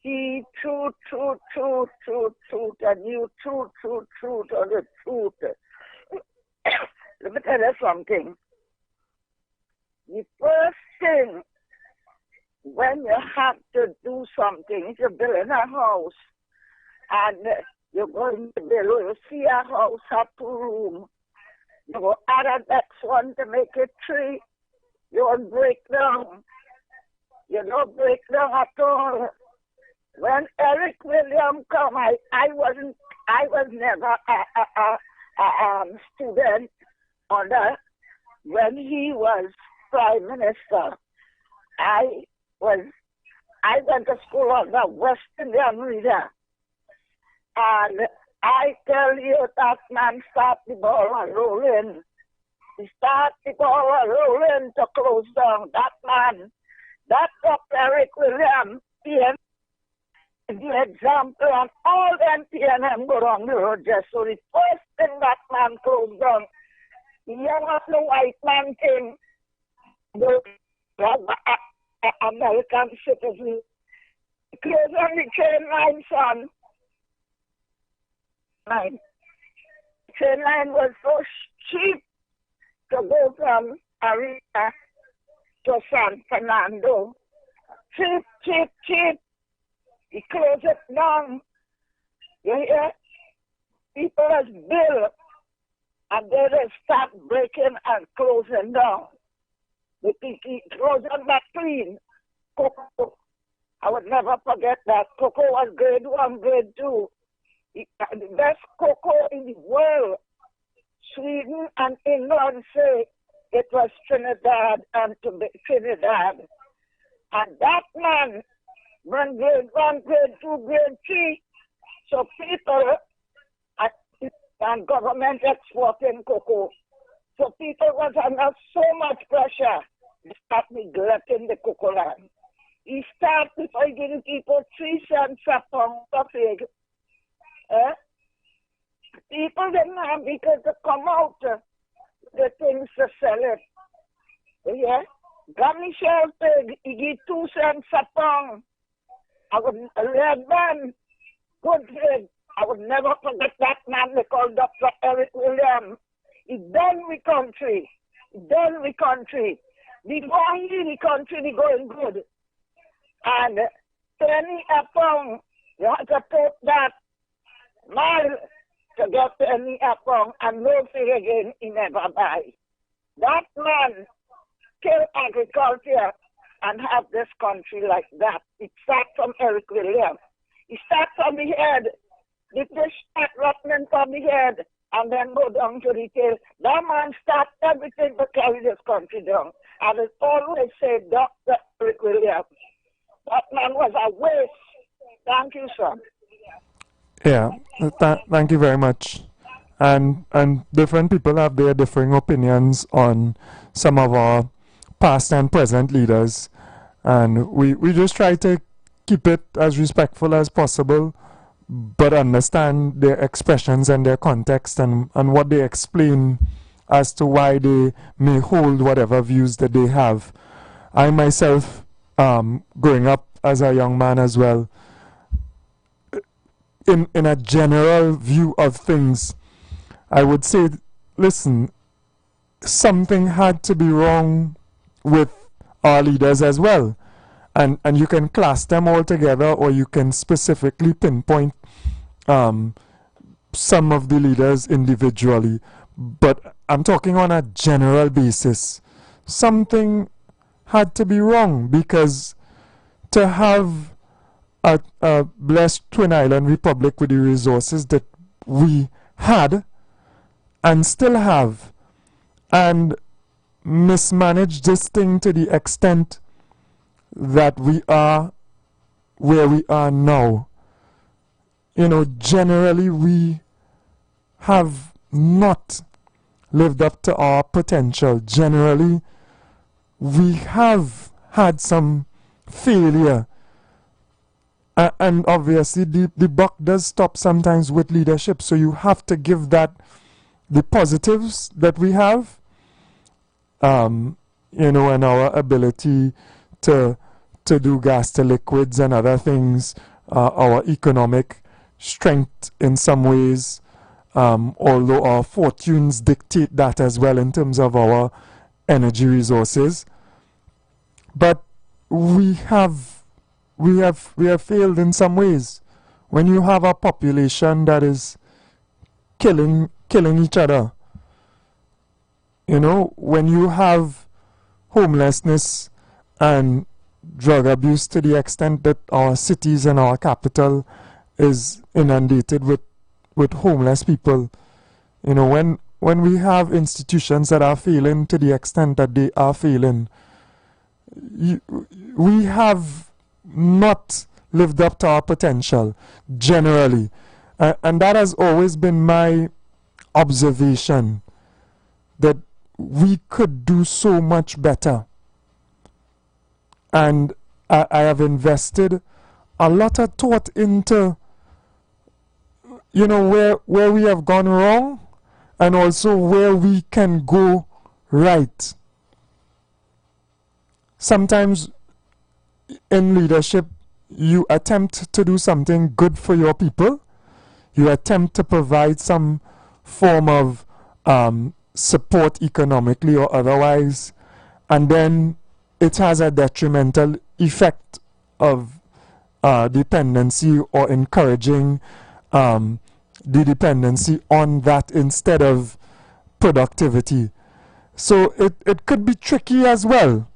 He truth, and you truth on the truth. Let me tell you something. The first thing when you have to do something, if you're building a house and you're going to build, you see a house have 2 rooms, you go add a next one to make it 3. You won't break down. You don't break down at all. When Eric Williams come, I was never a student under when he was Prime Minister. I went to school on the West Indian Reader. And I tell you, that man started the ball rolling. He started the ball rolling to close down. That man, that Dr. Eric Williams, the example, and all them PNM go on the road just so the first thing that man closed down, the young of the white man came, the American citizen, closed on the train line, son. Train line was so cheap to go from Arena to San Fernando. Cheap. He closed it down. You hear? People as bill, and they just start breaking and closing down. He closed on that clean. Cocoa. I would never forget that. Cocoa was grade 1, grade 2. The best cocoa in the world. Sweden and England say it was Trinidad and Trinidad. And that man run grade 1, grade 2, grade 3. So people, and government exporting cocoa. So people was under so much pressure to start neglecting the cocoa land. He started by giving people 3 cents a pound of fig. People didn't have because to come out the things to sell it. Yeah? Gummy shell pig, he give 2 cents a pound. I would red man, good pig. I would never forget that man they called Dr. Eric Williams. He done we country. He done we country. Before he did the country, we going good. And penny a pound, you have to put that mile to get penny a pound, and no fig again, he never buy. That man kill agriculture and have this country like that. It starts from Eric Williams. He starts from the head. The fish start rotting from the head and then go down to the tail. That man starts everything to carry this country down. And it's always said, Dr. Eric Williams. That man was a waste. Thank you, sir. Yeah, thank you very much. And different people have their differing opinions on some of our past and present leaders. And we just try to keep it as respectful as possible, but understand their expressions and their context and what they explain as to why they may hold whatever views that they have. I myself, growing up as a young man as well, in a general view of things, I would say, listen, something had to be wrong with our leaders as well. And you can class them all together, or you can specifically pinpoint some of the leaders individually. But I'm talking on a general basis. Something had to be wrong, because to have a blessed Twin Island Republic with the resources that we had and still have, and mismanage this thing to the extent that we are where we are now. You know, generally we have not lived up to our potential. Generally, we have had some failure. And obviously the buck does stop sometimes with leadership, so you have to give that the positives that we have, you know, and our ability to do gas to liquids and other things, our economic strength in some ways, although our fortunes dictate that as well in terms of our energy resources. But we have failed in some ways. When you have a population that is killing each other, you know, when you have homelessness and drug abuse to the extent that our cities and our capital is inundated with homeless people, you know, when we have institutions that are failing to the extent that they are failing, we have not lived up to our potential generally, and that has always been my observation, that we could do so much better. And I have invested a lot of thought into, you know, where we have gone wrong and also where we can go right. Sometimes in leadership, you attempt to do something good for your people. You attempt to provide some form of support economically or otherwise, and then it has a detrimental effect of dependency or encouraging the dependency on that instead of productivity. So it could be tricky as well.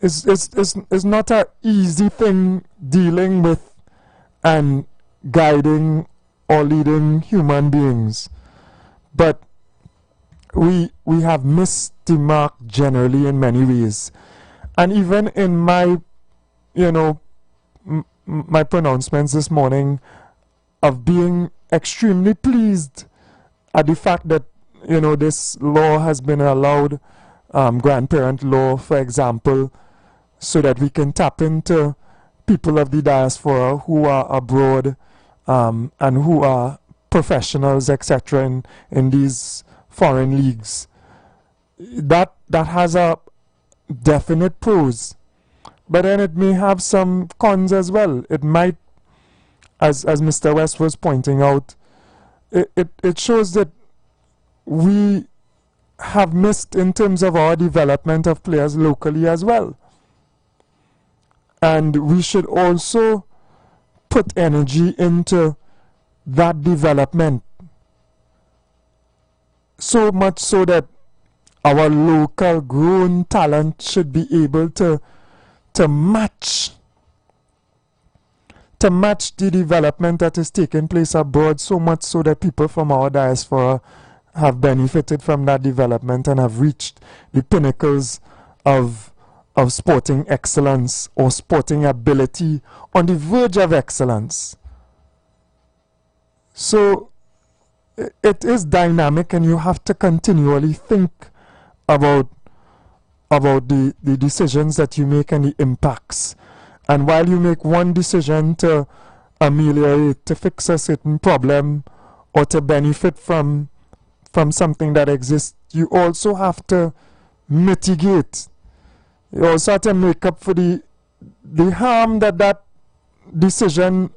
It's not an easy thing dealing with and guiding or leading human beings. But we have missed the mark generally in many ways. And even in my, you know, my pronouncements this morning of being extremely pleased at the fact that, you know, this law has been allowed, grandparent law, for example, so that we can tap into people of the diaspora who are abroad and who are professionals, etc., in these foreign leagues. That has a definite pros, but then it may have some cons as well. It might, as Mr. West was pointing out, it shows that we have missed in terms of our development of players locally as well. And we should also put energy into that development, so much so that our local grown talent should be able to match the development that is taking place abroad, so much so that people from our diaspora have benefited from that development and have reached the pinnacles of sporting excellence or sporting ability, on the verge of excellence. So it is dynamic, and you have to continually think about the decisions that you make and the impacts. And while you make one decision to ameliorate, to fix a certain problem, or to benefit from something that exists, you also have to mitigate. You also have to make up for the harm that decision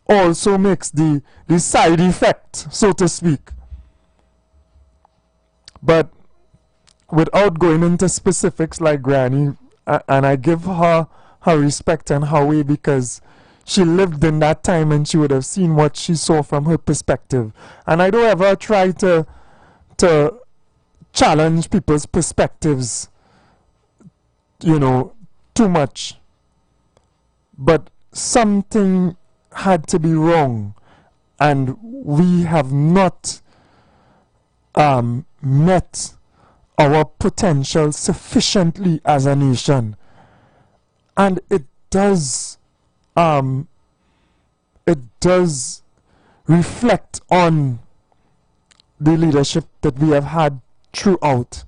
also makes, the side effect, so to speak. But without going into specifics like Granny, and I give her respect and her way, because she lived in that time and she would have seen what she saw from her perspective. And I don't ever try to challenge people's perspectives, you know, too much. But something had to be wrong, and we have not met our potential sufficiently as a nation. And it does reflect on the leadership that we have had throughout.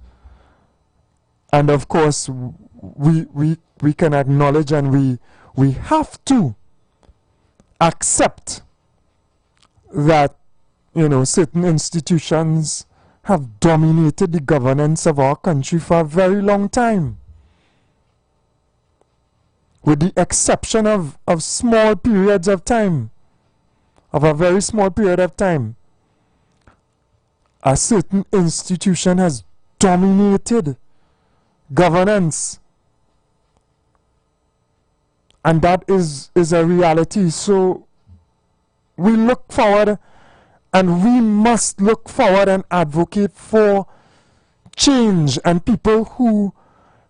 And of course, we can acknowledge, and we have to accept that, you know, certain institutions have dominated the governance of our country for a very long time, with the exception of small periods of time, of a very small period of time. A certain institution has dominated governance, and that is a reality. So we look forward, and we must look forward and advocate for change, and people who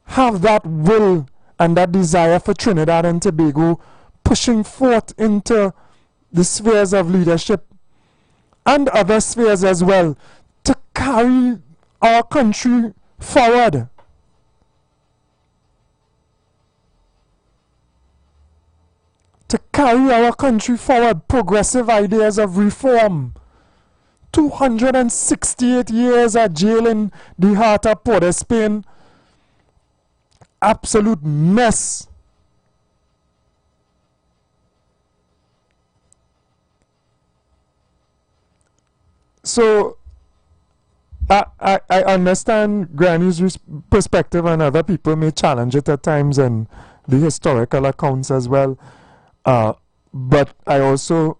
have that will and that desire for Trinidad and Tobago pushing forth into the spheres of leadership and other spheres as well, to carry our country forward. To carry our country forward, progressive ideas of reform. 268 years at jail in the heart of Port of Spain. Absolute mess. So I understand Granny's perspective, and other people may challenge it at times, and the historical accounts as well. But I also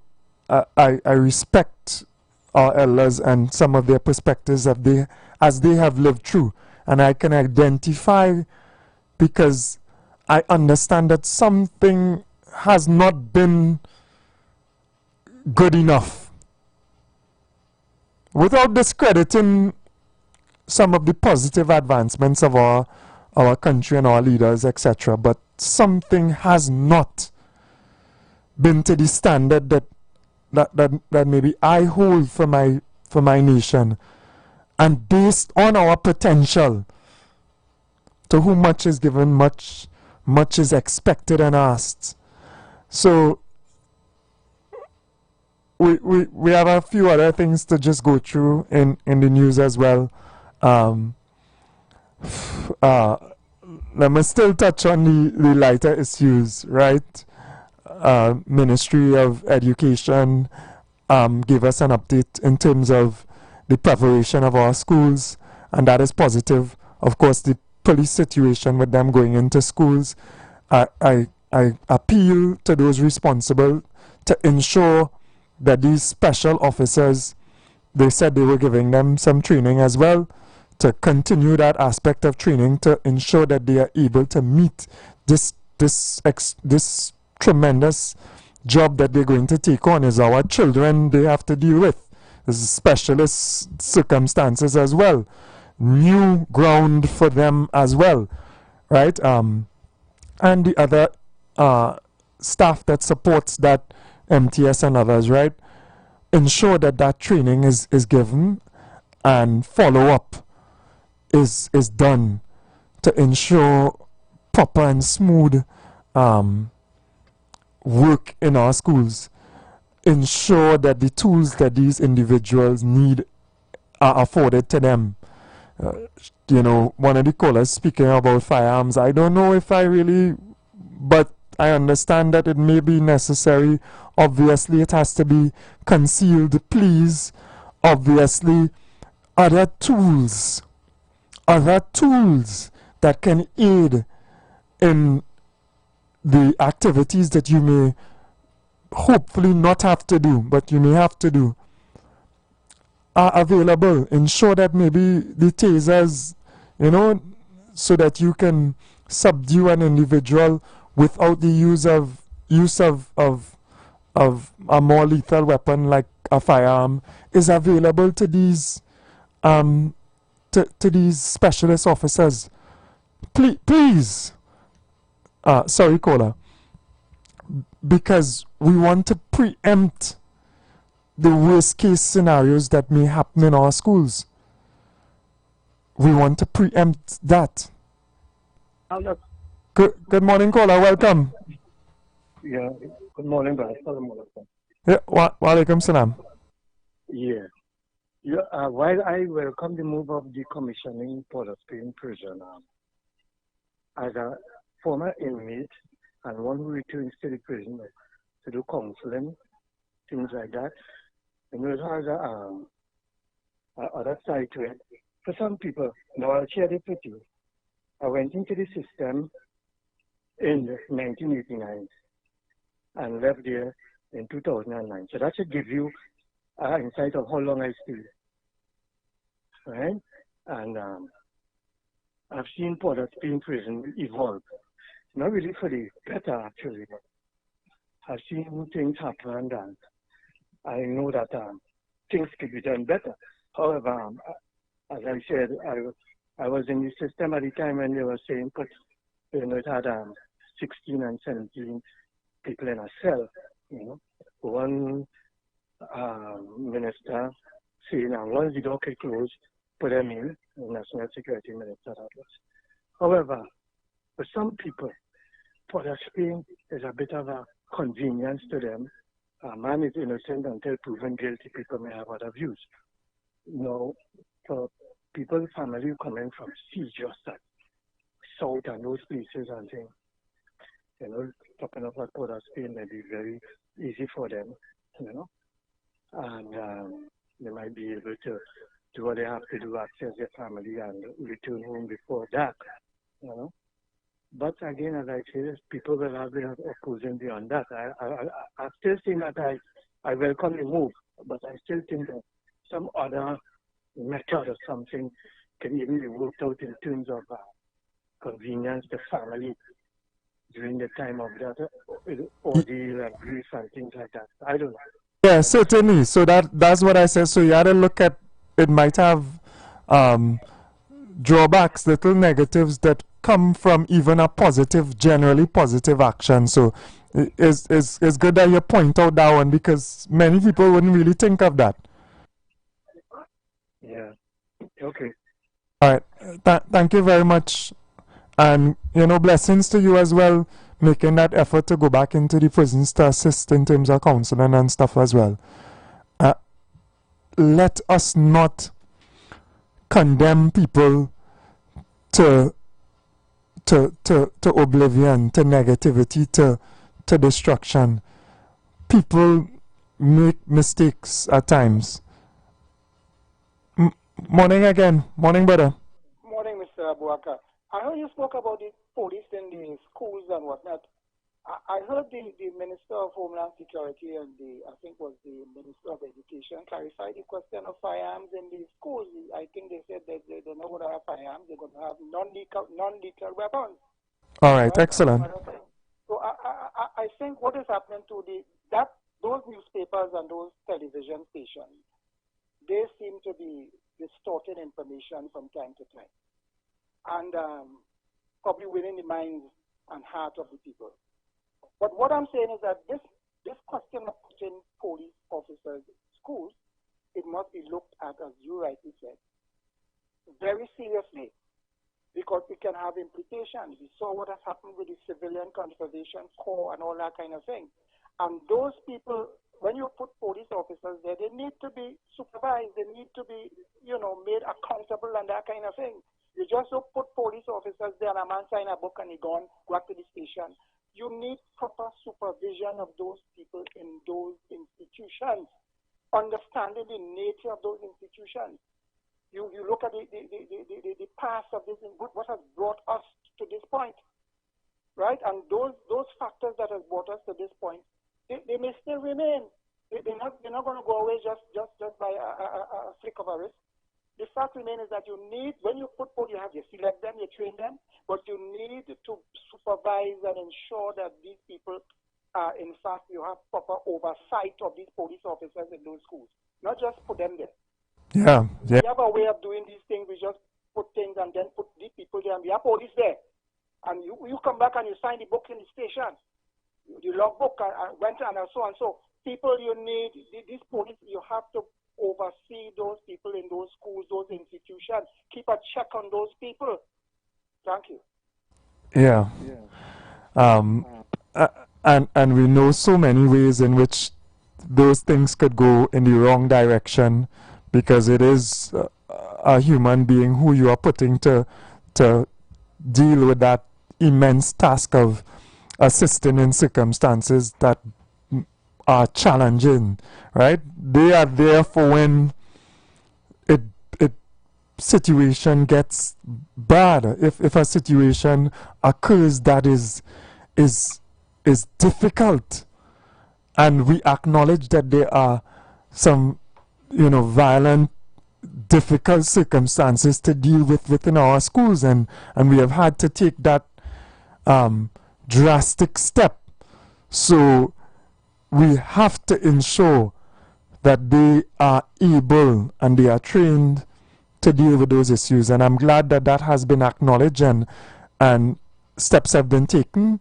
I respect our elders and some of their perspectives as they have lived through, and I can identify, because I understand that something has not been good enough. Without discrediting some of the positive advancements of our country and our leaders, etc., but something has not been to the standard that maybe I hold for my nation, and based on our potential, to whom much is given, much is expected and asked. So we have a few other things to just go through in the news as well. Let me still touch on the lighter issues, right? Ministry of Education gave us an update in terms of the preparation of our schools, and that is positive. Of course, the police situation with them going into schools, I appeal to those responsible to ensure that these special officers, they said they were giving them some training as well, to continue that aspect of training to ensure that they are able to meet this tremendous job that they're going to take on. Is our children they have to deal with. This is specialist circumstances as well. New ground for them as well, right? And the other staff that supports that, MTS and others, right? Ensure that that training is given and follow up is done to ensure proper and smooth work in our schools. Ensure that the tools that these individuals need are afforded to them. One of the callers speaking about firearms, I don't know if I really, but I understand that it may be necessary. Obviously, it has to be concealed, please. Obviously, other tools that can aid in the activities that you may hopefully not have to do, but you may have to do, are available. Ensure that maybe the tasers, so that you can subdue an individual without the use of a more lethal weapon like a firearm, is available to these to these specialist officers. Please, sorry, caller, because we want to preempt the worst case scenarios that may happen in our schools. We want to preempt that. Good morning, caller. Welcome. Yeah, good morning, brother. Yeah, wa alaikum salam. Yeah. While I welcome the move of decommissioning Port of Spain prison, as a former inmate and one who returns to the prison to do counseling, things like that, and it has other side to it. For some people, now I'll share it with you. I went into the system in 1989 and left there in 2009. So that should give you an insight of how long I stayed. Right? And I've seen Port of Spain prison evolve. Not really for the better, actually, but I've seen things happen, and I know that things could be done better. However, as I said, I was in the system at the time when they were saying, but it had 16 and 17 people in a cell. One minister saying, once the door could close, put them in, the National Security Minister that was. However, for some people, Port of Spain is a bit of a convenience to them. A man is innocent until proven guilty. People may have other views. For people, family coming from just south and those places and things, talking about Port of Spain may be very easy for them, and they might be able to do what they have to do, access their family and return home before dark, But again, as I say, people will have their opposing beyond that. I still think that I welcome the move, but I still think that some other method or something can even be worked out in terms of convenience to family during the time of that ordeal and grief and things like that. I don't know. Yeah, certainly. So that's what I said. So you had to look at, it might have drawbacks, little negatives that come from even a positive, generally positive action. So it's good that you point out that one, because many people wouldn't really think of that. Yeah. Okay. All right. Thank you very much. And, blessings to you as well. making that effort to go back into the prisons to assist in terms of counseling and stuff as well. Let us not condemn people to oblivion, to negativity, to destruction. People make mistakes at times. Morning again. Morning, brother. Morning, Mr. Abuaka. I heard you spoke about the police in the schools and whatnot. I heard the Minister of Homeland Security and I think was the Minister of Education clarify the question of firearms in the schools. I think they said that they're not going to have firearms, they're going to have non-lethal weapons. All right, excellent. So I think what is happening to those newspapers and those television stations, they seem to be distorting information from time to time and probably winning the minds and heart of the people. But what I'm saying is that this question of putting police officers in schools, it must be looked at, as you rightly said, very seriously, because it can have implications. We saw what has happened with the Civilian Conservation Corps and all that kind of thing. And those people, when you put police officers there, they need to be supervised, they need to be, made accountable and that kind of thing. You just don't put police officers there and a man sign a book and he gone, go back to the station. You need proper supervision of those people in those institutions, understanding the nature of those institutions. You look at the past of this, what has brought us to this point, right? And those factors that have brought us to this point, they may still remain. They're not going to go away just by a flick of a wrist. The fact remains is that you need, when you put police, you select them, you train them, but you need to supervise and ensure that these people are, in fact, you have proper oversight of these police officers in those schools. Not just put them there. Yeah. We have a way of doing these things. We just put things and then put these people there, and we have police there. And you come back and you sign the book in the station, the logbook, and went and so on. So people, you need, these police, you have to oversee those people in those schools, those institutions. Keep a check on those people. Thank you. Yeah. And we know so many ways in which those things could go in the wrong direction, because it is a human being who you are putting to deal with that immense task of assisting in circumstances that are challenging, right? They are there for when it situation gets bad. If a situation occurs that is difficult, and we acknowledge that there are some violent, difficult circumstances to deal with within our schools, and we have had to take that drastic step. So we have to ensure that they are able and they are trained to deal with those issues. And I'm glad that that has been acknowledged and steps have been taken.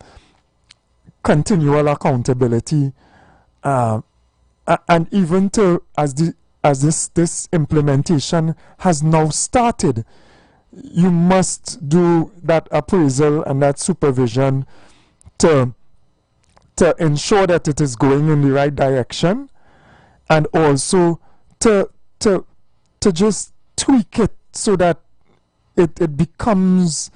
Continual accountability, and even as this implementation has now started, you must do that appraisal and that supervision to ensure that it is going in the right direction, and also to just tweak it so that it becomes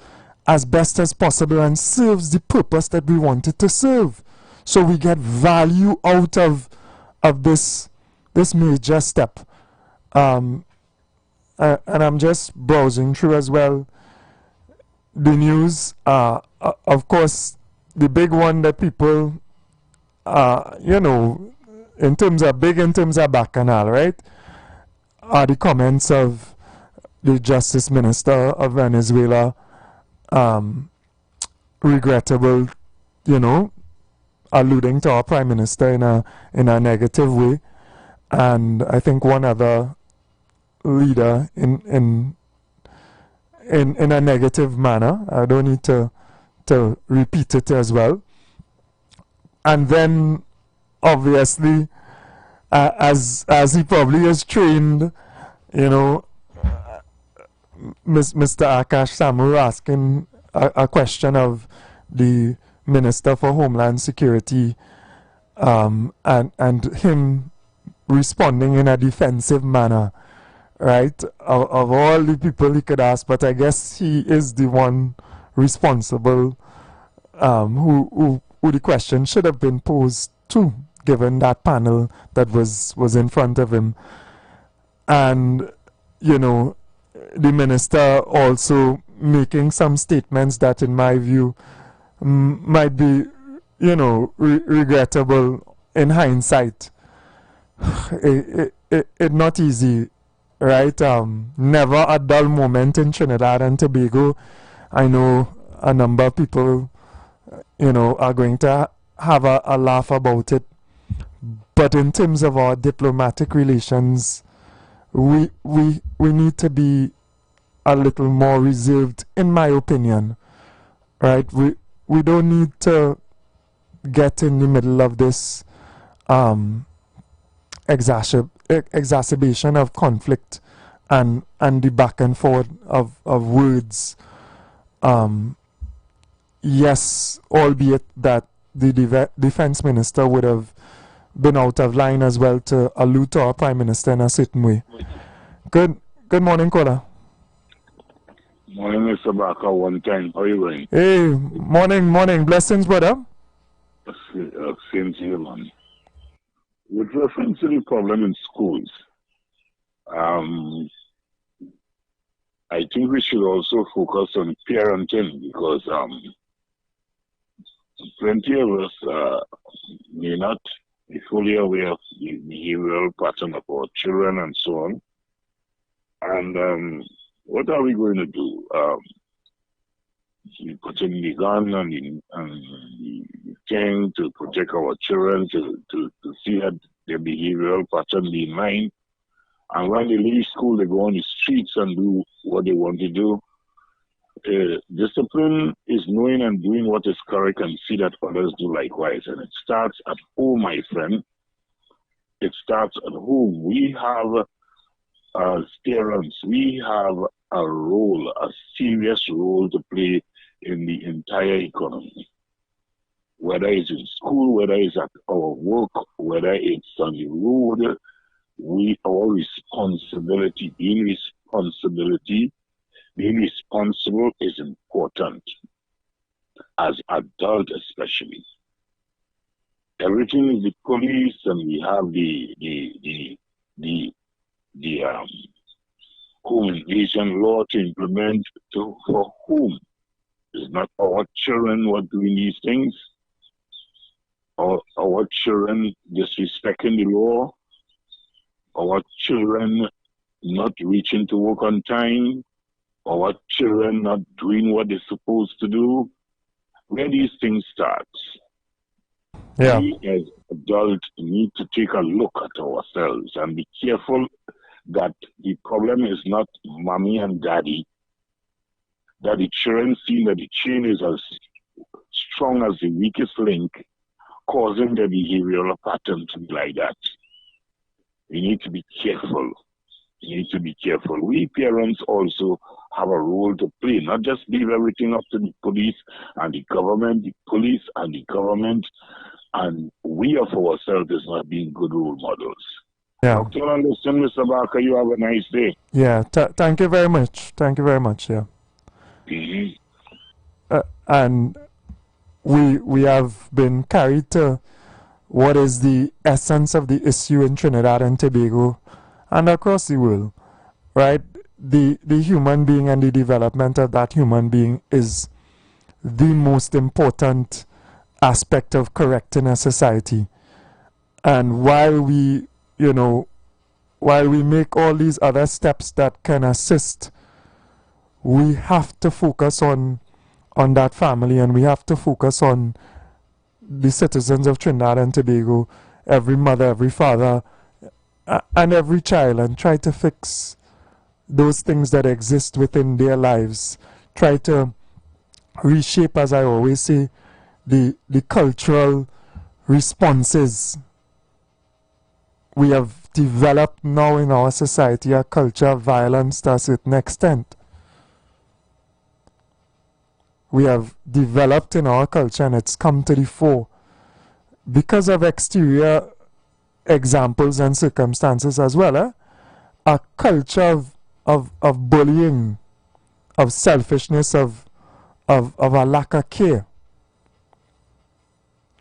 as best as possible and serves the purpose that we want it to serve. So we get value out of this major step. And I'm just browsing through as well the news. Of course, the big one that people, in terms of Bacchanal, right, are the comments of the Justice Minister of Venezuela, regrettable, alluding to our Prime Minister in a negative way, and I think one other leader in a negative manner. I don't need to repeat it as well. And then, obviously, as he probably is trained, Mr. Akash Samu asking a question of the Minister for Homeland Security, and him responding in a defensive manner, right? Of all the people he could ask, but I guess he is the one responsible, who the question should have been posed to, given that panel that was in front of him. And, you know, the minister also making some statements that, in my view, might be, you know, regrettable in hindsight. It not easy, right? Never a dull moment in Trinidad and Tobago. I know a number of people, you know, are going to have a laugh about it. But in terms of our diplomatic relations, we need to be a little more reserved, in my opinion, right? We don't need to get in the middle of this exacerbation of conflict and the back and forth of words. Yes, albeit that the defense minister would have been out of line as well to allude to our prime minister in a certain way. Good morning, caller. Morning, Mr. Barker. One time. How are you going? Hey, morning. Blessings, brother. Same to you, man. With reference to the problem in schools, I think we should also focus on parenting, because plenty of us may not be fully aware of the behavioral pattern of our children and so on. And what are we going to do? We put in the gun and the thing to protect our children, to see that their behavioral pattern be in line. And when they leave school, they go on the streets and do what they want to do. Discipline is knowing and doing what is correct and see that others do likewise. And it starts at home, my friend. It starts at home. We have, as parents, we have a role, a serious role to play in the entire economy. Whether it's in school, whether it's at our work, whether it's on the road, our responsibility, being responsible is important, as adults especially. Everything is the police, and we have the home invasion law to implement for whom? It's not our children who are doing these things, or our children disrespecting the law, our children not reaching to work on time, our children not doing what they're supposed to do. Where these things start, yeah. We as adults need to take a look at ourselves and be careful that the problem is not mommy and daddy, that the children see that the chain is as strong as the weakest link, causing the behavioral pattern to be like that. We need to be careful. We parents also have a role to play, not just leave everything up to the police and the government, and we of ourselves is not being good role models. Yeah. Dr. Anderson, Mr. Barker, you have a nice day. Yeah, thank you very much. Yeah. Mm-hmm. And we have been carried to what is the essence of the issue in Trinidad and Tobago and across the world, right? The human being and the development of that human being is the most important aspect of correcting a society. And while we make all these other steps that can assist, we have to focus on that family, and we have to focus on the citizens of Trinidad and Tobago, every mother, every father, and every child, and try to fix those things that exist within their lives. Try to reshape, as I always say, the cultural responses. We have developed now in our society a culture of violence to a certain extent. we have developed in our culture, and it's come to the fore because of exterior examples and circumstances as well. A culture of bullying, of selfishness, of a lack of care.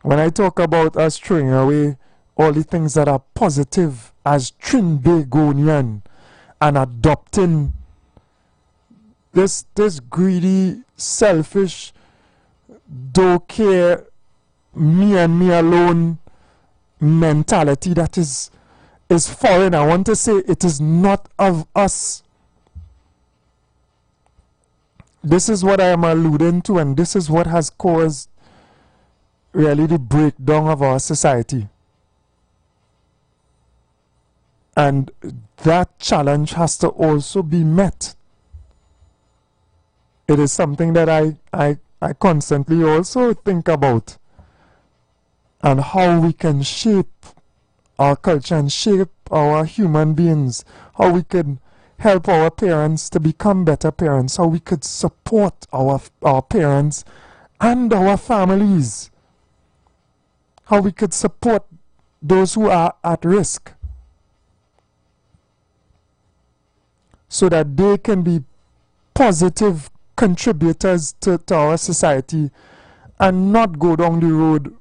When I talk about us throwing away all the things that are positive as Trinbagonian and adopting this greedy, selfish, don't care, me and me alone mentality that is foreign. I want to say it is not of us. This is what I am alluding to, and this is what has caused really the breakdown of our society. And that challenge has to also be met. It is something that I constantly also think about, and how we can shape our culture and shape our human beings, how we can help our parents to become better parents, how we could support our parents and our families, how we could support those who are at risk so that they can be positive contributors to our society and not go down the road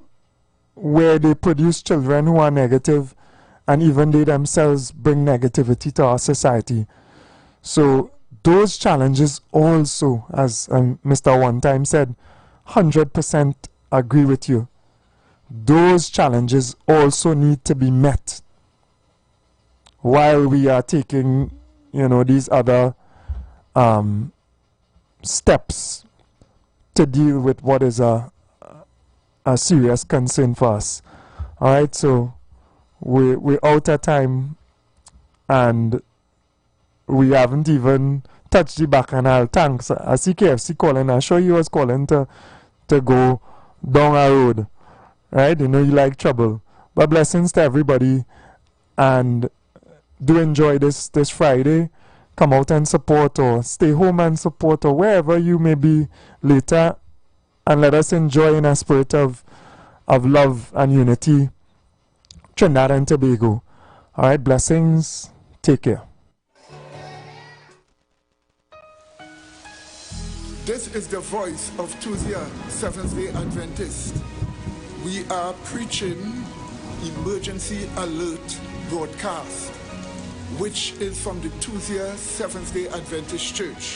where they produce children who are negative, and even they themselves bring negativity to our society. So those challenges also, as Mr. One Time said, 100% agree with you. Those challenges also need to be met while we are taking, these other steps to deal with what is a serious concern for us. All right, so we're out of time, and we haven't even touched the bacchanal. Thanks. I see KFC calling. I'm sure he was calling to go down a road. Right? You like trouble. But blessings to everybody, and do enjoy this Friday. Come out and support, or stay home and support, or wherever you may be later, and let us enjoy in a spirit of love and unity Trinidad and Tobago. All right, blessings. Take care. This is the voice of Tuesday Seventh-day Adventist. We are preaching Emergency Alert broadcast, which is from the Tuesday Seventh-day Adventist Church.